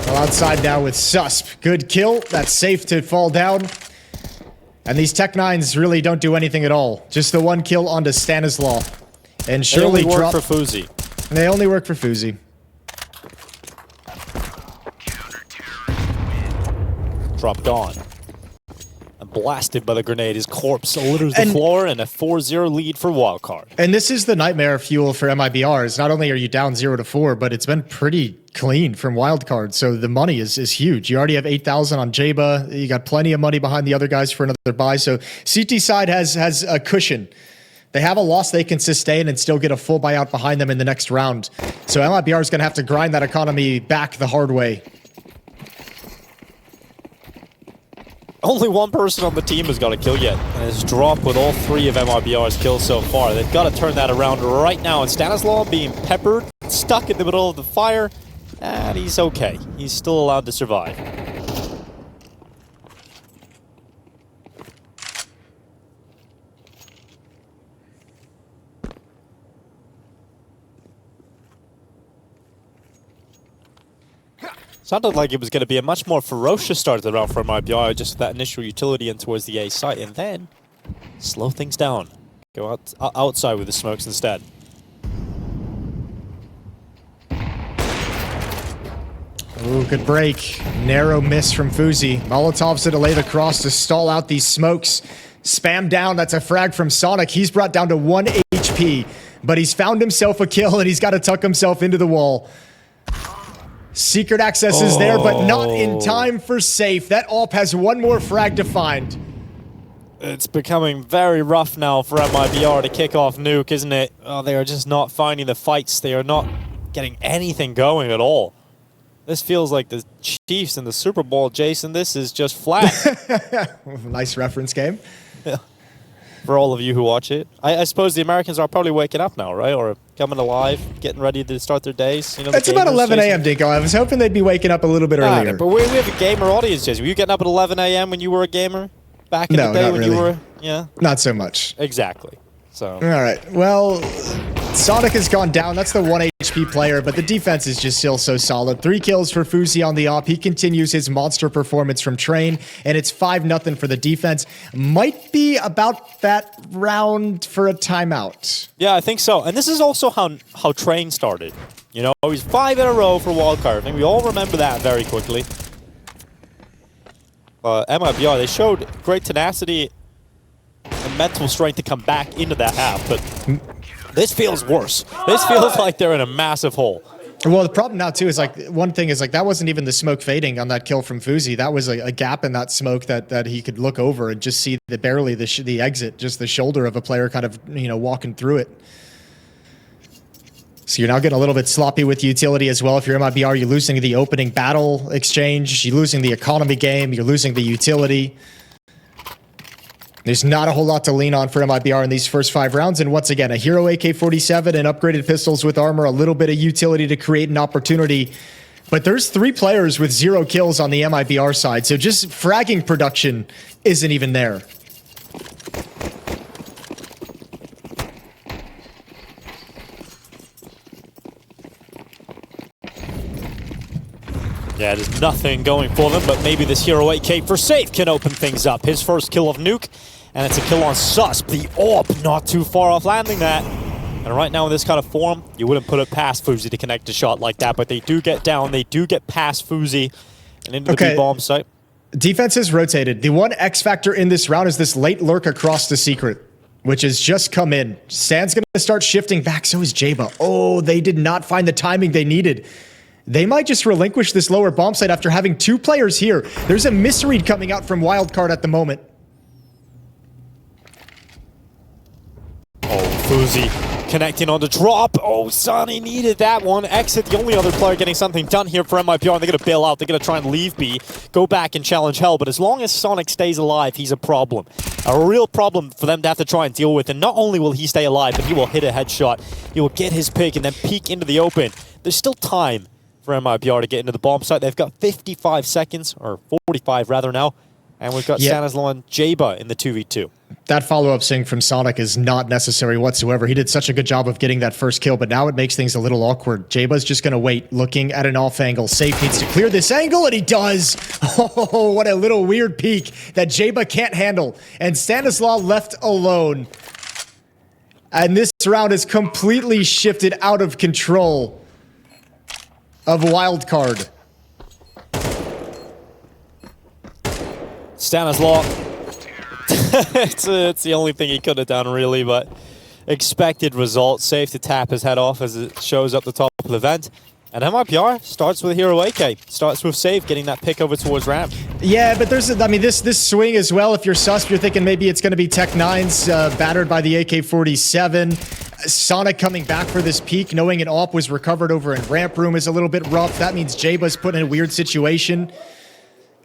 Well, outside now with Susp. Good kill. That's safe to fall down. And these Tech-9s really don't do anything at all. Just the 1 kill onto Stanislaw. And surely they only work drop... for FaZe. They only work for FaZe. Drop gone. And blasted by the grenade. His corpse litters the floor, and a 4-0 lead for Wildcard. And this is the nightmare fuel for MIBRs. Not only are you down 0-4, but it's been pretty clean from Wildcard. So the money is huge. You already have 8,000 on Jaba. You got plenty of money behind the other guys for another buy. So CT side has a cushion. They have a loss they can sustain and still get a full buyout behind them in the next round. So MIBR is going to have to grind that economy back the hard way. Only one person on the team has got a kill yet, and it's Drop with all 3 of MIBR's kills so far. They've got to turn that around right now, and Stanislaw being peppered, stuck in the middle of the fire, and he's okay. He's still allowed to survive. Sounded like it was going to be a much more ferocious start to the round for MIBR, just that initial utility in towards the A site, and then slow things down. Go outside with the smokes instead. Ooh, good break. Narrow miss from FaZe. Molotovs to lay the cross to stall out these smokes. Spam down, that's a frag from Sonic. He's brought down to 1 HP, but he's found himself a kill, and he's got to tuck himself into the wall. Secret access is there, but not in time for safe. That AWP has 1 more frag to find. It's becoming very rough now for MIBR to kick off Nuke, isn't it? Oh, they are just not finding the fights. They are not getting anything going at all. This feels like the Chiefs in the Super Bowl, Jason. This is just flat. Nice reference game. Yeah. For all of you who watch it. I suppose the Americans are probably waking up now, right? Or coming alive, getting ready to start their days. You know, it's about 11 a.m., Dinko. I was hoping they'd be waking up a little bit earlier. But we have a gamer audience, Jason. Were you getting up at 11 a.m. when you were a gamer? Back in the day when you were... Yeah? Not so much. Exactly. So... All right. Well, Sonic has gone down. That's the 1 HP player, but the defense is just still so solid. 3 kills for FaZe on the op. He continues his monster performance from Train, and it's 5-0 for the defense. Might be about that round for a timeout. Yeah, I think so. And this is also how Train started. You know, he's 5 in a row for Wildcard. I think we all remember that very quickly. MIBR, they showed great tenacity and mental strength to come back into that half, but this feels worse. This feels like they're in a massive hole. Well, the problem now, too, is like one thing is like that wasn't even the smoke fading on that kill from FaZe. That was a gap in that smoke that he could look over and just see barely the exit, just the shoulder of a player kind of, you know, walking through it. So you're now getting a little bit sloppy with utility as well. If you're MIBR, you're losing the opening battle exchange. You're losing the economy game. You're losing the utility. There's not a whole lot to lean on for MIBR in these first 5 rounds. And once again, a hero AK-47 and upgraded pistols with armor, a little bit of utility to create an opportunity. But there's 3 players with 0 kills on the MIBR side. So just fragging production isn't even there. Yeah, there's nothing going for them, but maybe this Hero 8K for safe can open things up. His first kill of Nuke, and it's a kill on Susp. The AWP not too far off landing that. And right now in this kind of form, you wouldn't put it past FaZe to connect a shot like that, but they do get down, they do get past FaZe and into the B-bomb site. Defense is rotated. The one X factor in this round is this late lurk across the secret, which has just come in. Stan's going to start shifting back, so is Jayba. Oh, they did not find the timing they needed. They might just relinquish this lower bomb site after having 2 players here. There's a misread coming out from Wildcard at the moment. Oh, FaZe connecting on the drop. Oh, Sonny needed that one. Exit, the only other player getting something done here for MIBR, and they're going to bail out. They're going to try and leave B, go back and challenge Hell, but as long as Sonic stays alive, he's a problem. A real problem for them to have to try and deal with, and not only will he stay alive, but he will hit a headshot. He will get his pick and then peek into the open. There's still time for MIBR to get into the bomb site. They've got 55 seconds, or 45 rather now, and we've got Stanislaw and Jayba in the 2v2. That follow-up sing from Sonic is not necessary whatsoever. He did such a good job of getting that first kill, but now it makes things a little awkward. Jayba's just going to wait, looking at an off angle. Safe needs to clear this angle, and he does. Oh, what a little weird peek that Jayba can't handle. And Stanislaw left alone. And this round is completely shifted out of control of Wildcard. Stanislaw. it's the only thing he could have done, really, but expected result. Safe to tap his head off as it shows up the top of the vent. And MIBR starts with Hero AK. Starts with Safe, getting that pick over towards ramp. Yeah, but there's, I mean, this swing as well. If you're sus, you're thinking maybe it's going to be Tech-9's battered by the AK-47. Sonic coming back for this peak, knowing an AWP was recovered over in ramp room is a little bit rough. That means Jayba's put in a weird situation.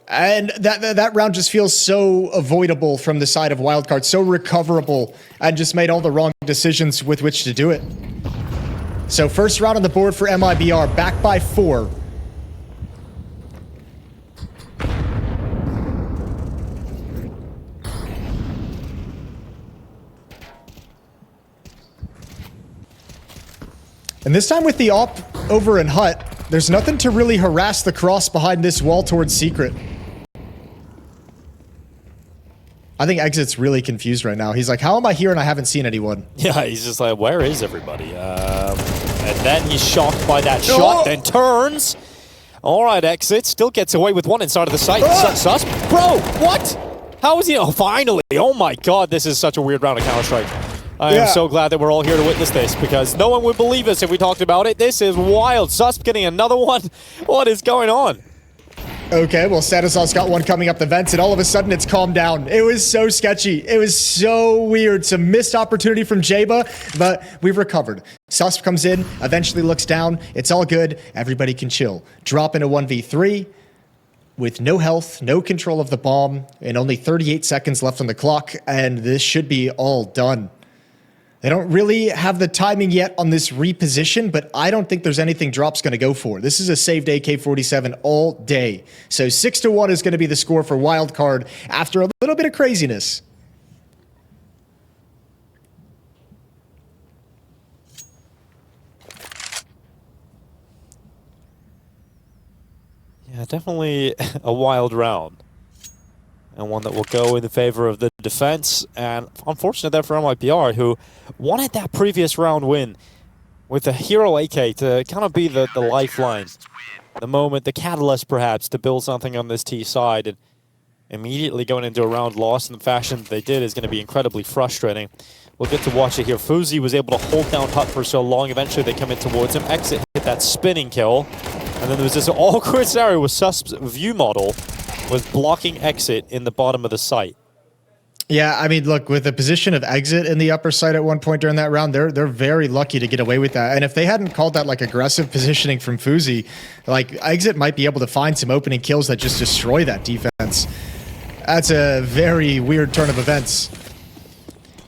And that round just feels so avoidable from the side of Wildcard, so recoverable, and just made all the wrong decisions with which to do it. So first round on the board for MIBR, back by 4. And this time with the AWP over in Hut, there's nothing to really harass the cross behind this wall towards Secret. I think Exit's really confused right now. He's like, how am I here and I haven't seen anyone? Yeah, he's just like, where is everybody? And then he's shocked by that shot, then turns. All right, Exit still gets away with one inside of the site. Sus, bro, what? How is he? Oh, finally. Oh my God, this is such a weird round of Counter-Strike. I am so glad that we're all here to witness this, because no one would believe us if we talked about it. This is wild. Susp getting another one. What is going on? Okay, well, Stanislaw's got one coming up the vents, and all of a sudden it's calmed down. It was so sketchy. It was so weird. Some missed opportunity from Jayba, but we've recovered. Susp comes in, eventually looks down. It's all good. Everybody can chill. Drop into 1v3 with no health, no control of the bomb, and only 38 seconds left on the clock, and this should be all done. They don't really have the timing yet on this reposition, but I don't think there's anything Drop's going to go for. This is a saved AK-47 all day. So 6-1 is going to be the score for Wildcard after a little bit of craziness. Yeah, definitely a wild round. And one that will go in the favor of the defense. And unfortunate there for MIBR, who wanted that previous round win with a hero AK to kind of be the lifeline. The moment, the catalyst perhaps, to build something on this T side. And immediately going into a round lost in the fashion that they did is going to be incredibly frustrating. We'll get to watch it here. FaZe was able to hold down Hut for so long. Eventually they come in towards him. Exit hit that spinning kill. And then there was this awkward scenario with Susp's view model with blocking Exit in the bottom of the site. Yeah, I mean, look, with the position of Exit in the upper side at one point during that round, they're very lucky to get away with that. And if they hadn't called that like aggressive positioning from FaZe, like Exit might be able to find some opening kills that just destroy that defense. That's a very weird turn of events.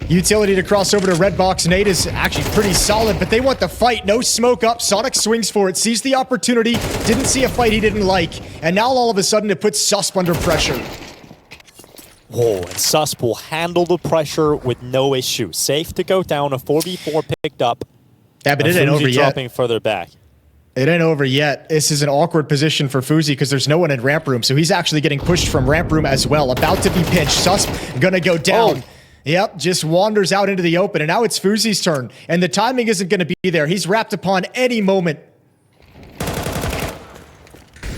Utility to cross over to red box. Nade is actually pretty solid, but they want the fight. No smoke up. Sonic swings for it, sees the opportunity, didn't see a fight he didn't like, and now all of a sudden it puts Susp under pressure. Whoa, and Susp will handle the pressure with no issue. Safe to go down, a 4v4 picked up. Yeah, but it ain't over yet. Dropping further back. It ain't over yet. This is an awkward position for FaZe because there's no one in ramp room, so he's actually getting pushed from ramp room as well. About to be pinched. Susp gonna go down. Oh. Yep, just wanders out into the open, and now it's FaZe's turn, and the timing isn't going to be there. He's wrapped upon any moment.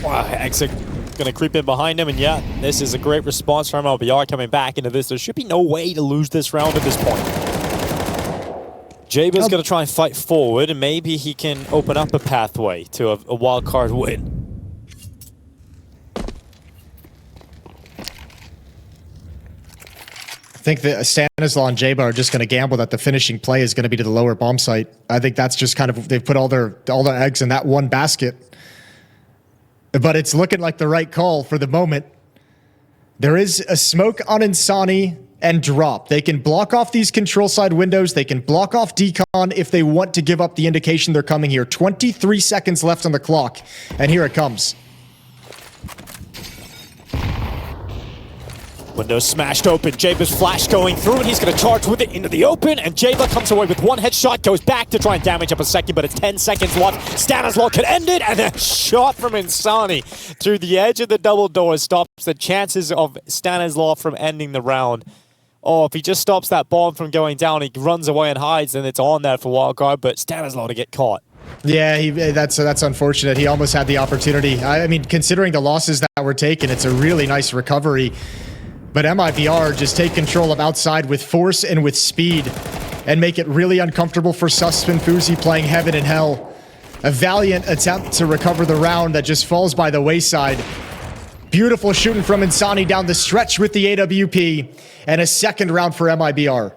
Wow, Exit going to creep in behind him, and yeah, this is a great response from MIBR coming back into this. There should be no way to lose this round at this point. Jaba's going to try and fight forward, and maybe he can open up a pathway to a wildcard win. I think that Stanislaw and Jaba are just going to gamble that the finishing play is going to be to the lower bomb site. I think that's just kind of, they've put all their eggs in that one basket. But it's looking like the right call for the moment. There is a smoke on Insani and drop. They can block off these control side windows. They can block off decon if they want to give up the indication they're coming here. 23 seconds left on the clock, and here it comes. Window smashed open. Jaba's flash going through, and he's going to charge with it into the open. And Jaba comes away with one headshot, goes back to try and damage up a second, but it's 10 seconds left. Stanislaw could end it, and a shot from Insani through the edge of the double door stops the chances of Stanislaw from ending the round. Oh, if he just stops that bomb from going down, he runs away and hides, and it's on there for Wildcard, but Stanislaw to get caught. Yeah, that's unfortunate. He almost had the opportunity. I mean, considering the losses that were taken, it's a really nice recovery. But MIBR just take control of outside with force and with speed and make it really uncomfortable for Susp and FaZe playing heaven and hell. A valiant attempt to recover the round that just falls by the wayside. Beautiful shooting from Insani down the stretch with the AWP, and a second round for MIBR.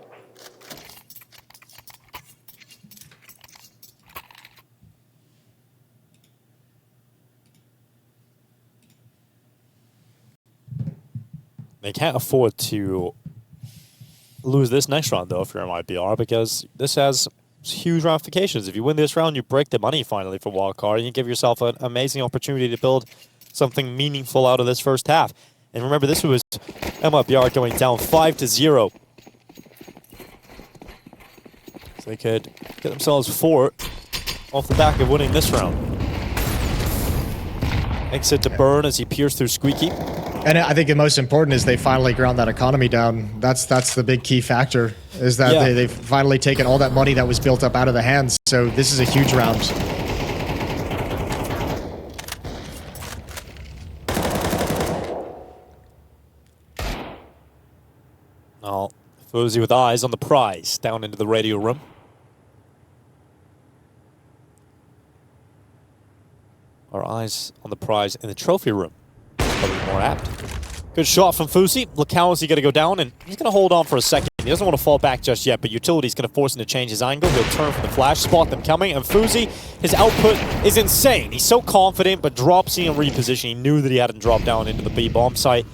They can't afford to lose this next round, though, if you're MIBR, because this has huge ramifications. If you win this round, you break the money finally for Wildcard, and you give yourself an amazing opportunity to build something meaningful out of this first half. And remember, this was MIBR going down 5-0. So they could get themselves 4 off the back of winning this round. Exit to burn as he peers through Squeaky. And I think the most important is they finally ground that economy down. That's the big key factor, is that they've finally taken all that money that was built up out of the hands. So this is a huge round. Oh, FaZe with eyes on the prize down into the radio room. Our eyes on the prize in the trophy room. Probably more apt. Good shot from FaZe. Look how is he going to go down, and he's going to hold on for a second. He doesn't want to fall back just yet, but Utility's going to force him to change his angle. He'll turn from the flash, spot them coming, and FaZe, his output is insane. He's so confident, but drops in reposition. He knew that he hadn't dropped down into the B bomb site,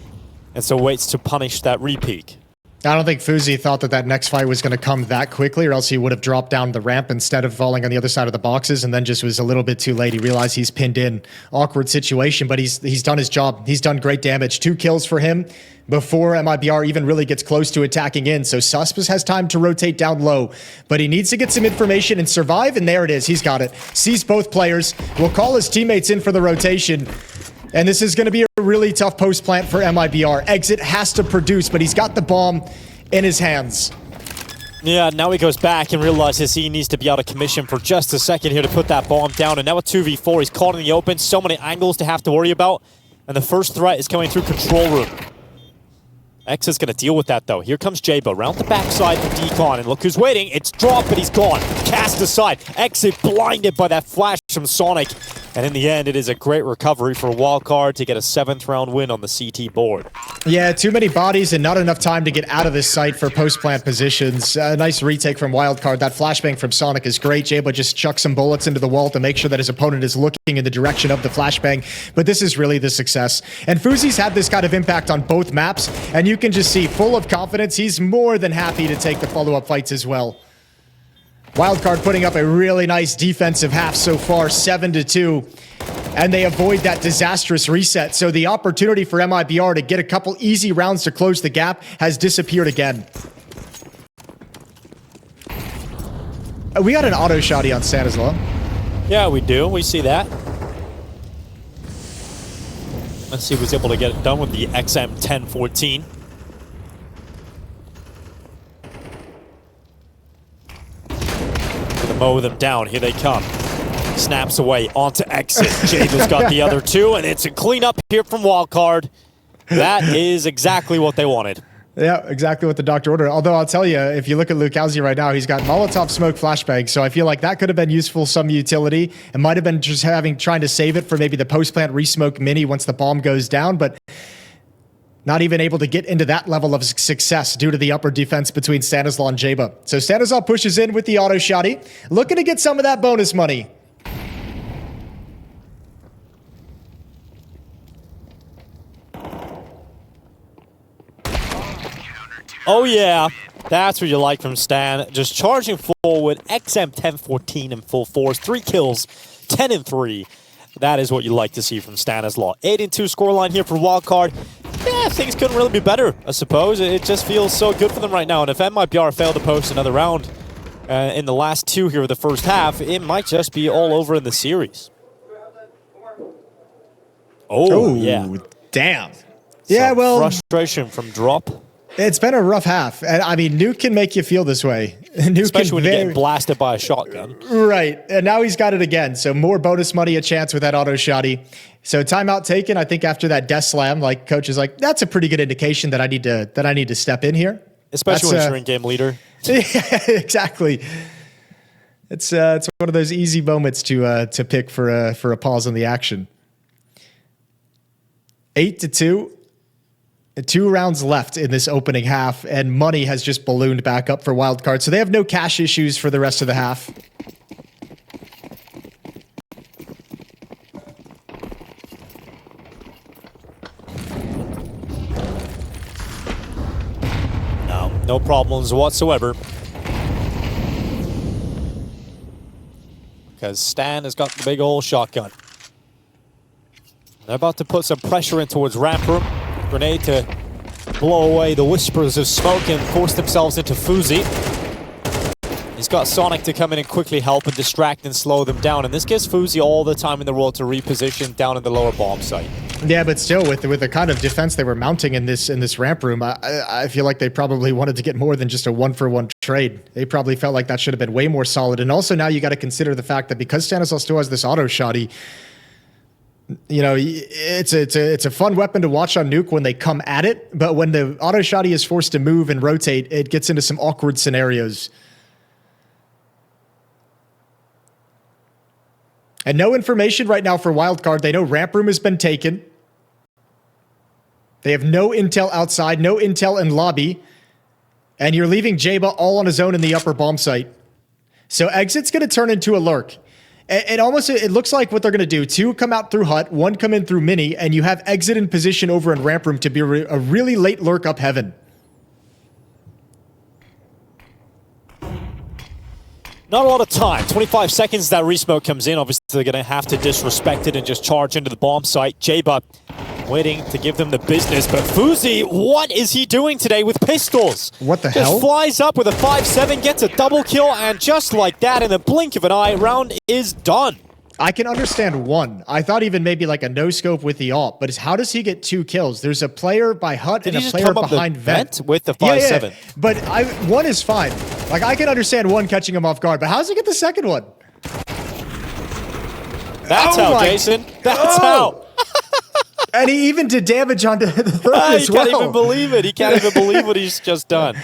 and so waits to punish that repeak. I don't think FaZe thought that next fight was going to come that quickly, or else he would have dropped down the ramp instead of falling on the other side of the boxes, and then just was a little bit too late. He realized he's pinned in. Awkward situation, but he's done his job. He's done great damage. 2 kills for him before MIBR even really gets close to attacking in, so Suspus has time to rotate down low, but he needs to get some information and survive, and there it is. He's got it. Sees both players. Will call his teammates in for the rotation. And this is going to be a really tough post plant for MIBR. Exit has to produce, but he's got the bomb in his hands. Yeah, now he goes back and realizes he needs to be out of commission for just a second here to put that bomb down. And now a 2v4, he's caught in the open. So many angles to have to worry about. And the first threat is coming through control room. X is going to deal with that, though. Here comes Jabo, round the backside for Decon, and look who's waiting. It's dropped, but he's gone. Cast aside. Exit blinded by that flash from Sonic. And in the end, it is a great recovery for Wildcard to get a 7th round win on the CT board. Yeah, too many bodies and not enough time to get out of this site for post-plant positions. Nice retake from Wildcard. That flashbang from Sonic is great. Jabo just chucks some bullets into the wall to make sure that his opponent is looking in the direction of the flashbang. But this is really the success. And FaZe's had this kind of impact on both maps, and you can just see, full of confidence, he's more than happy to take the follow-up fights as well. Wildcard putting up a really nice defensive half so far, 7-2, and they avoid that disastrous reset. So the opportunity for MIBR to get a couple easy rounds to close the gap has disappeared again. We got an auto shotty on Stanislaw. Yeah, we do. We see that. Let's see if he's able to get it done with the XM1014. Mow them down. Here they come. Snaps away onto exit. Jabo's got the other two, and it's a cleanup here from Wildcard. That is exactly what they wanted. Yeah, exactly what the doctor ordered. Although I'll tell you, if you look at Lucalzi right now, he's got Molotov smoke flashbang, so I feel like that could have been useful, some utility. It might have been just trying to save it for maybe the post-plant resmoke mini once the bomb goes down, but not even able to get into that level of success due to the upper defense between Stanislaw and Jabo. So Stanislaw pushes in with the auto shotty, looking to get some of that bonus money. Oh yeah, that's what you like from Stan. Just charging forward, XM1014 in full force, 3 kills, 10-3. That is what you like to see from Stanislaw. 8-2 scoreline here for Wildcard. Yeah, things couldn't really be better, I suppose. It just feels so good for them right now. And if MIBR failed to post another round in the last 2 here of the first half, it might just be all over in the series. Oh, yeah. Damn. Yeah, Some well, frustration from Drop. It's been a rough half. And I mean, Nuke can make you feel this way. Nuke Especially when you're getting blasted by a shotgun. Right. And now he's got it again. So more bonus money, a chance with that auto shotty. So timeout taken. I think after that death slam, like coach is like, that's a pretty good indication that I need to step in here. Especially when you're in game leader. Yeah, exactly. It's one of those easy moments to pick for a pause on the action. 8-2. 2 rounds left in this opening half, and money has just ballooned back up for Wildcard, so they have no cash issues for the rest of the half. No problems whatsoever. Because Stan has got the big old shotgun. They're about to put some pressure in towards ramp room. Grenade to blow away the whispers of smoke and force themselves into FaZe. He's got Sonic to come in and quickly help and distract and slow them down. And this gives FaZe all the time in the world to reposition down in the lower bomb site. Yeah, but still, with the kind of defense they were mounting in this ramp room, I feel like they probably wanted to get more than just a 1-for-1 trade. They probably felt like that should have been way more solid. And also now you got to consider the fact that because Stanislaw still has this auto shotty, you know, it's a fun weapon to watch on Nuke when they come at it, but when the auto shotty is forced to move and rotate, it gets into some awkward scenarios. And no information right now for Wildcard. They know ramp room has been taken. They have no intel outside, no intel in lobby, and you're leaving Jaba all on his own in the upper bomb site. So exit's going to turn into a lurk. It looks like what they're going to do. 2 come out through hut, 1 come in through mini, and you have exit in position over in ramp room to be a really late lurk up heaven. Not a lot of time. 25 seconds that resmoke comes in. Obviously, they're going to have to disrespect it and just charge into the bomb site. Jaba waiting to give them the business. But FaZe, what is he doing today with pistols? What the hell? Just flies up with a 5-7, gets a double kill, and just like that, in the blink of an eye, round is done. I can understand one. I thought even maybe like a no-scope with the ult, but how does he get 2 kills? There's a player by Hut and a player behind Vent. With the 5-7. Yeah. But one is fine. Like, I can understand one catching him off guard, but how does he get the second one? That's how, Jason. That's how. And he even did damage onto the third as well. He can't even believe it. He can't even believe what he's just done.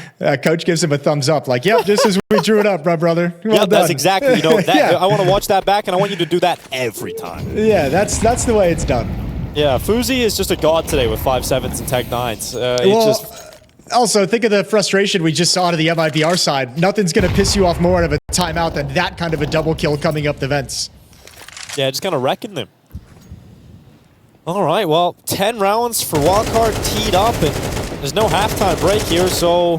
Coach gives him a thumbs up, like, yep, just as we drew it up, brother. Well done. That's exactly, you know, that, yeah. I want to watch that back, and I want you to do that every time. Yeah, that's the way it's done. Yeah, FaZe is just a god today with 5-7s and Tech 9s. Also, think of the frustration we just saw to the MIBR side. Nothing's going to piss you off more out of a timeout than that kind of a double kill coming up the vents. Yeah, just kind of wrecking them. All right, well, 10 rounds for Wildcard teed up, and there's no halftime break here, so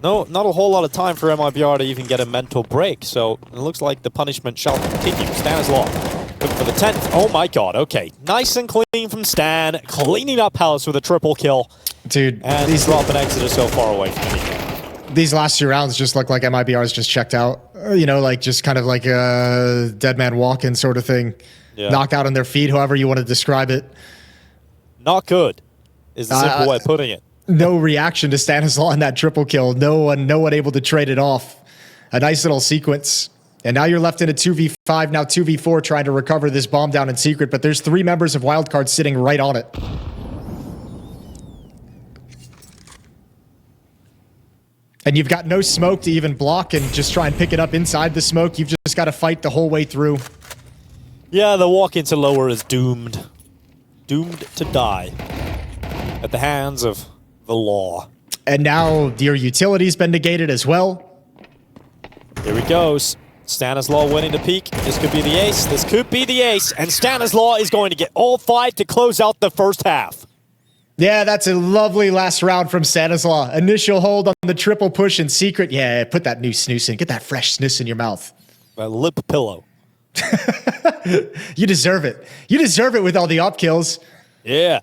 not a whole lot of time for MIBR to even get a mental break. So it looks like the punishment shall continue. Stanislaw looking for the 10th. Oh my god, okay. Nice and clean from Stan, cleaning up house with a triple kill. Dude, and he's dropping Exeter so far away from me. These last 2 rounds just look like MIBR's just checked out. You know, like just kind of like a dead man walking sort of thing. Yeah. Knocked out on their feet, however you want to describe it. Not good is the simple way of putting it. No reaction to Stanislaw in that triple kill. No one able to trade it off. A nice little sequence. And now you're left in a 2v5, now 2v4, trying to recover this bomb down in secret, but there's 3 members of Wildcard sitting right on it. And you've got no smoke to even block and just try and pick it up inside the smoke. You've just got to fight the whole way through. Yeah, the walk into lower is doomed. Doomed to die at the hands of the law. And now your utility's been negated as well. Here he goes. Stanislaw winning the peak. This could be the ace. This could be the ace. And Stanislaw is going to get all 5 to close out the first half. Yeah, that's a lovely last round from Stanislaw. Initial hold on the triple push in secret. Yeah, put that new snooze in. Get that fresh snooze in your mouth. A lip pillow. You deserve it. You deserve it with all the up kills. Yeah.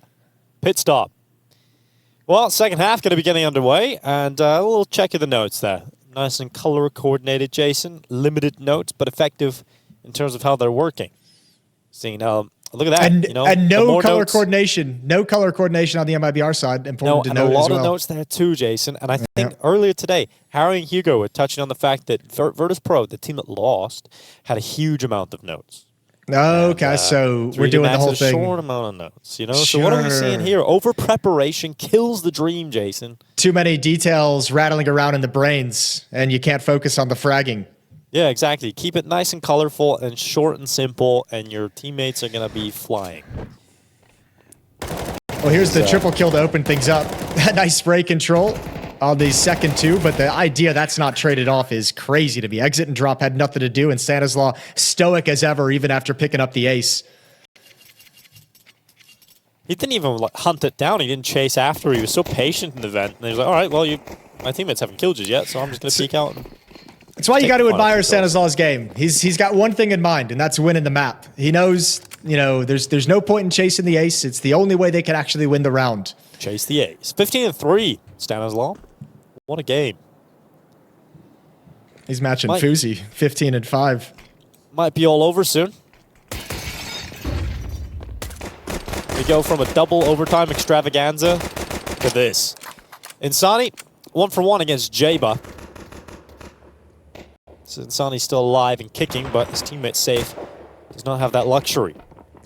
Pit stop. Well, second half going to be getting underway, and a little check of the notes there. Nice and color coordinated, Jason. Limited notes, but effective in terms of how they're working. Seeing, look at that. And, you know, and no color notes. coordination. No color coordination on the MIBR side. Important to note as well. A lot of notes there too, Jason. And I think earlier today, Harry and Hugo were touching on the fact that Virtus.pro, the team that lost, had a huge amount of notes. Okay, and, so we're doing the whole thing. Short amount of notes, you know. Sure. So what are we seeing here? Over preparation kills the dream, Jason. Too many details rattling around in the brains, and you can't focus on the fragging. Yeah, exactly. Keep it nice and colorful and short and simple, and your teammates are going to be flying. Well, here's the triple kill to open things up. Nice spray control on the second 2, but the idea that's not traded off is crazy to me. Exit and drop had nothing to do, and Stanislaw stoic as ever, even after picking up the ace. He didn't even hunt it down. He didn't chase after. He was so patient in the vent. And he was like, all right, well, my teammates haven't killed you yet, so I'm just going to peek out. That's why you got to admire Stanislaw's game. He's got one thing in mind, and that's winning the map. He knows, you know, there's no point in chasing the ace. It's the only way they can actually win the round. Chase the ace. 15-3, Stanislaw. What a game. He's matching FaZe, 15-5. Might be all over soon. We go from a double overtime extravaganza to this. Insani, 1-for-1 against Jaba. So Insani's still alive and kicking, but his teammate's safe. Does not have that luxury.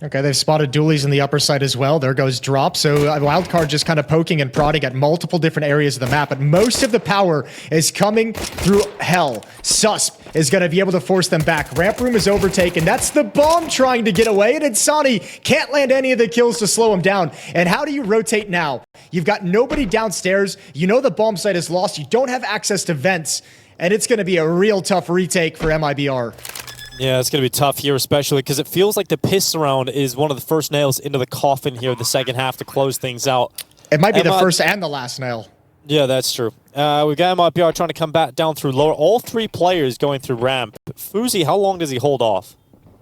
Okay, they've spotted dualies in the upper side as well. There goes drop. So Wildcard just kind of poking and prodding at multiple different areas of the map, but most of the power is coming through hell. Susp is going to be able to force them back. Ramp room is overtaken. That's the bomb trying to get away, and Insani can't land any of the kills to slow him down. And how do you rotate now? You've got nobody downstairs. You know the bomb site is lost. You don't have access to vents, and it's going to be a real tough retake for MIBR. Yeah, it's going to be tough here, especially because it feels like the piss round is one of the first nails into the coffin here, the second half to close things out. It might be the first and the last nail. Yeah, that's true. We've got MIBR trying to come back down through lower. All 3 players going through ramp. FaZe, how long does he hold off?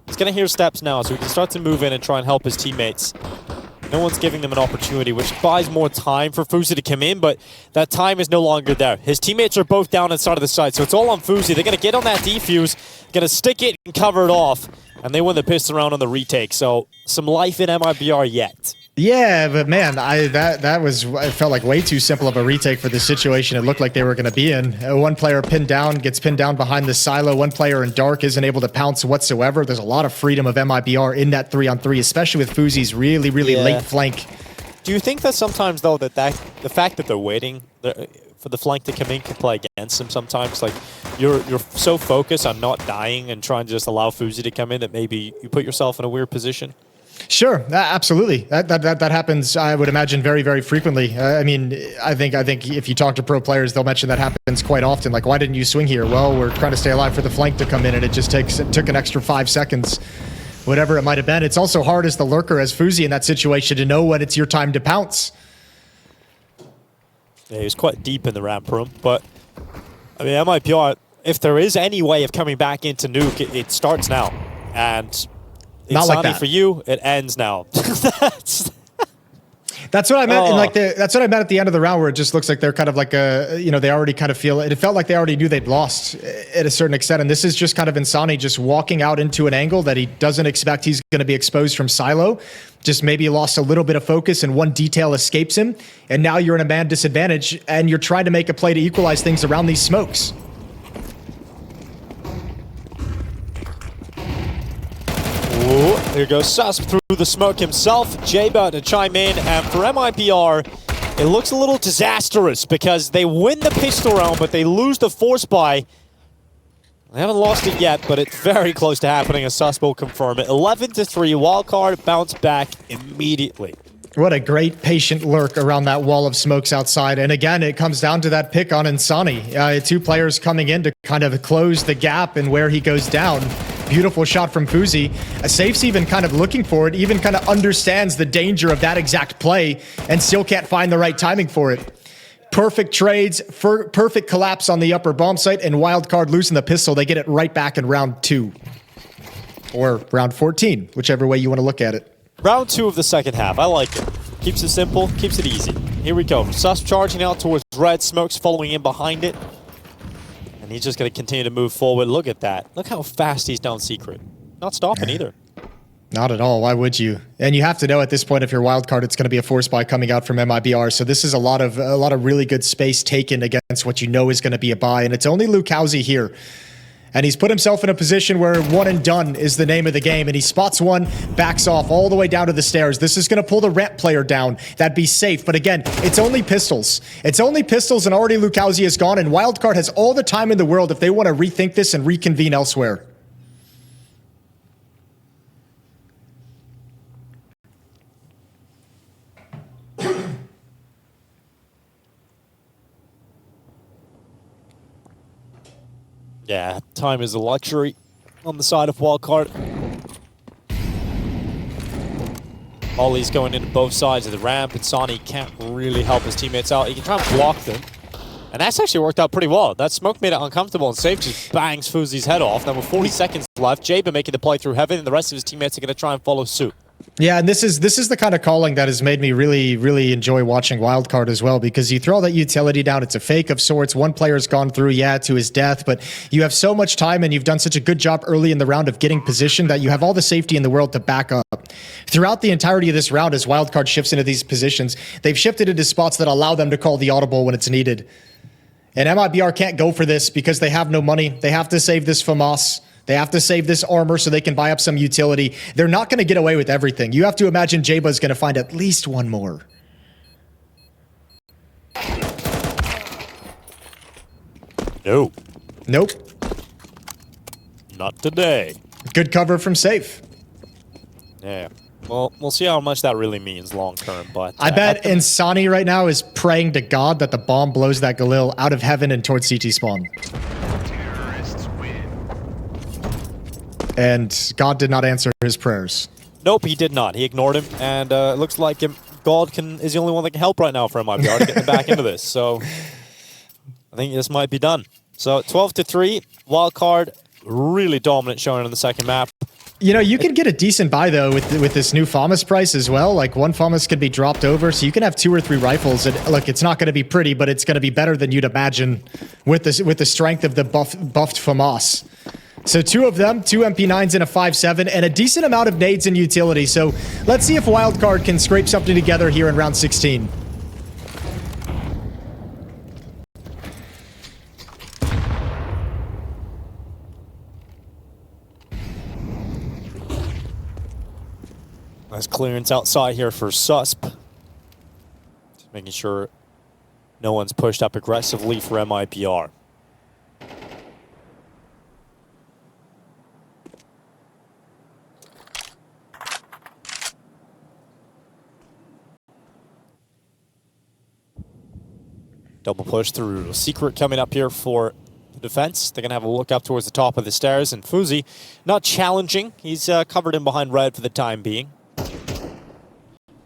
He's going to hear steps now, so he can start to move in and try and help his teammates. No one's giving them an opportunity, which buys more time for FaZe to come in, but that time is no longer there. His teammates are both down inside of the site, so it's all on FaZe. They're going to get on that defuse. Gonna stick it and cover it off, and they win the pistol round on the retake. So some life in MIBR yet. Yeah, but man, it felt like way too simple of a retake for the situation it looked like they were going to be in. One player gets pinned down behind the silo. One player in dark isn't able to pounce whatsoever. There's a lot of freedom of MIBR in that 3-on-3, especially with FaZe's really late flank. Do you think that sometimes though the fact that they're waiting for the flank to come in can play against them sometimes? Like you're so focused on not dying and trying to just allow FaZe to come in that maybe you put yourself in a weird position? Sure, absolutely. That happens, I would imagine, very frequently. I mean, I think if you talk to pro players, they'll mention that happens quite often. Like, why didn't you swing here? Well, we're trying to stay alive for the flank to come in, and it took an extra 5 seconds, whatever it might have been. It's also hard as the lurker, as FaZe in that situation, to know when it's your time to pounce. Yeah, he was quite deep in the ramp room, but I mean, MIBR, if there is any way of coming back into Nuke, it starts now, and. Not like that. For you, it ends now. That's what I meant. And that's what I meant at the end of the round, where it just looks like they're kind of like they already kind of feel it. It felt like they already knew they'd lost at a certain extent. And this is just kind of Insani just walking out into an angle that he doesn't expect he's going to be exposed from silo. Just maybe lost a little bit of focus and one detail escapes him. And now you're in a man disadvantage and you're trying to make a play to equalize things around these smokes. Ooh, here goes Susp through the smoke himself. J-Bot to chime in, and for MIBR, it looks a little disastrous because they win the pistol round, but they lose the force buy. They haven't lost it yet, but it's very close to happening, as Susp will confirm it. 11-3, Wildcard bounce back immediately. What a great patient lurk around that wall of smokes outside. And again, it comes down to that pick on Insani. Two players coming in to kind of close the gap and where he goes down. Beautiful shot from FaZe. Safe's even kind of looking for it, even kind of understands the danger of that exact play and still can't find the right timing for it. Perfect trades, perfect collapse on the upper bomb site, and Wildcard losing the pistol. They get it right back in round 2. Or round 14, whichever way you want to look at it. Round 2 of the second half. I like it. Keeps it simple, keeps it easy. Here we go. Sus charging out towards red. Smokes following in behind it. And he's just going to continue to move forward. Look at that. Look how fast he's down secret. Not stopping either. Not at all. Why would you? And you have to know at this point, if you're Wildcard, it's going to be a force buy coming out from MIBR. So this is a lot of really good space taken against what you know is going to be a buy. And it's only Lucauzi here. And he's put himself in a position where one and done is the name of the game. And he spots one, backs off all the way down to the stairs. This is going to pull the ramp player down. That'd be safe. But again, it's only pistols. It's only pistols, and already Lucauzi is gone. And Wildcard has all the time in the world if they want to rethink this and reconvene elsewhere. Yeah, time is a luxury on the side of Wildcard. Ollie's going into both sides of the ramp, and Sonny can't really help his teammates out. He can try and block them. And that's actually worked out pretty well. That smoke made it uncomfortable, and Safe just bangs FaZe's head off. Now with 40 seconds left, Jabe making the play through heaven, and the rest of his teammates are going to try and follow suit. Yeah, and this is the kind of calling that has made me really enjoy watching Wildcard as well, because you throw that utility down, it's a fake of sorts. One player's gone through, yeah, to his death, but you have so much time and you've done such a good job early in the round of getting positioned that you have all the safety in the world to back up. Throughout the entirety of this round, as Wildcard shifts into these positions, they've shifted into spots that allow them to call the audible when it's needed. And MIBR can't go for this because they have no money. They have to save this FAMAS. They have to save this armor so they can buy up some utility. They're not going to get away with everything. You have to imagine Jaba's going to find at least one more. No. Nope. Not today. Good cover from Safe. Yeah. Well, we'll see how much that really means long term, but... I bet Insani right now is praying to God that the bomb blows that Galil out of heaven and towards CT spawn. And God did not answer his prayers. Nope, he did not. He ignored him, and it looks like God is the only one that can help right now for MIBR to get them back into this. So I think this might be done. So 12-3, Wildcard, really dominant showing in the second map. You know, you can get a decent buy, though, with this new FAMAS price as well. Like, one FAMAS could be dropped over, so you can have 2 or 3 rifles. And look, it's not going to be pretty, but it's going to be better than you'd imagine with the strength of the buffed FAMAS. So 2 of them, 2 MP9s and a 5.7, and a decent amount of nades and utility. So let's see if Wildcard can scrape something together here in round 16. Nice clearance outside here for Susp. Just making sure no one's pushed up aggressively for MIBR. Double push through. Secret coming up here for the defense. They're going to have a look up towards the top of the stairs. And FaZe, not challenging. He's covered in behind red for the time being.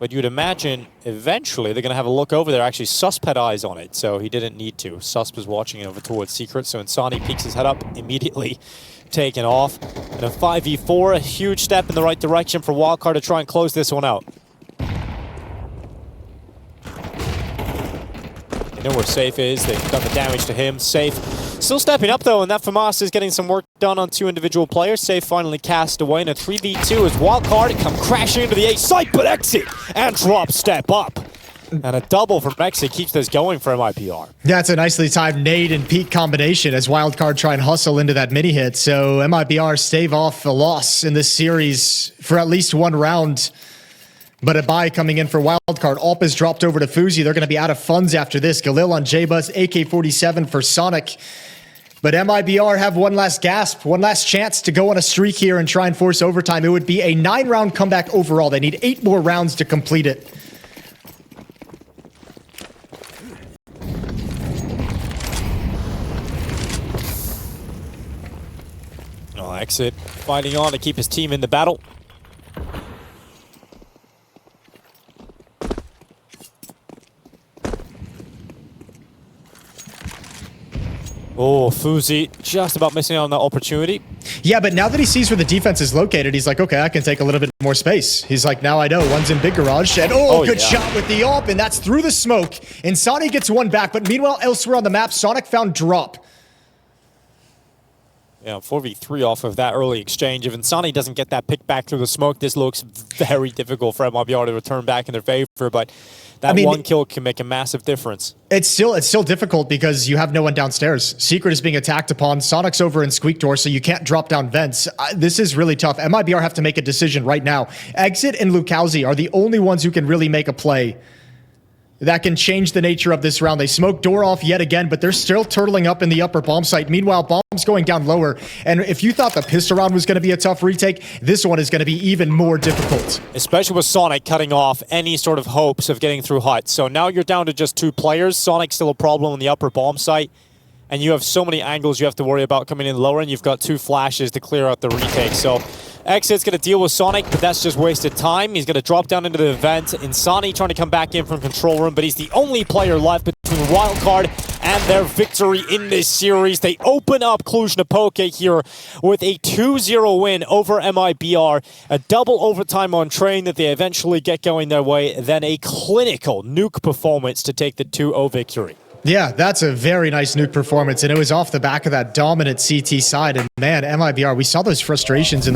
But you'd imagine eventually they're going to have a look over there. Actually, Susp had eyes on it, so he didn't need to. Susp was watching over towards Secret, so Insani peeks his head up, immediately taken off. And a 5v4, a huge step in the right direction for Wildcard to try and close this one out. They know where Safe is. They've done the damage to him. Safe still stepping up, though, and that FAMAS is getting some work done on 2 individual players. Safe finally cast away in a 3v2 as Wildcard come crashing into the A site, but exit and drop step up. And a double from exit keeps this going for MIBR. Yeah, it's a nicely timed nade and peak combination as Wildcard try and hustle into that mini hit. So MIBR stave off a loss in this series for at least 1 round. But a buy coming in for Wildcard. Alp is dropped over to FaZe. They're going to be out of funds after this. Galil on J-Bus, AK-47 for Sonic. But MIBR have one last gasp, one last chance to go on a streak here and try and force overtime. It would be a 9-round comeback overall. They need 8 more rounds to complete it. Oh, exit fighting on to keep his team in the battle. Oh, FaZe just about missing out on that opportunity. Yeah, but now that he sees where the defense is located, he's like, okay, I can take a little bit more space. He's like, now I know. One's in big garage. And good shot with the AWP, and that's through the smoke. Insani gets 1 back, but meanwhile, elsewhere on the map, Sonic found drop. Yeah, 4v3 off of that early exchange. If Insani doesn't get that pick back through the smoke, this looks very difficult for MIBR to return back in their favor, but that 1 kill can make a massive difference. It's still difficult because you have no one downstairs. Secret is being attacked upon. Sonic's over in Squeak Door, so you can't drop down vents. This is really tough. MIBR have to make a decision right now. Exit and LuCaoZ are the only ones who can really make a play that can change the nature of this round. They smoke door off yet again, but they're still turtling up in the upper bomb site. Meanwhile, bomb's going down lower. And if you thought the pistol round was going to be a tough retake, this one is going to be even more difficult. Especially with Sonic cutting off any sort of hopes of getting through hut. So now you're down to just 2 players. Sonic's still a problem in the upper bomb site. And you have so many angles you have to worry about coming in lower, and you've got 2 flashes to clear out the retake. So Exit's going to deal with Sonic, but that's just wasted time. He's going to drop down into the vent. Insani trying to come back in from control room, but he's the only player left between Wildcard and their victory in this series. They open up Cluj-Napoca here with a 2-0 win over MIBR, a double overtime on Train that they eventually get going their way, then a clinical Nuke performance to take the 2-0 victory. Yeah, that's a very nice Nuke performance, and it was off the back of that dominant CT side. And man, MIBR, we saw those frustrations in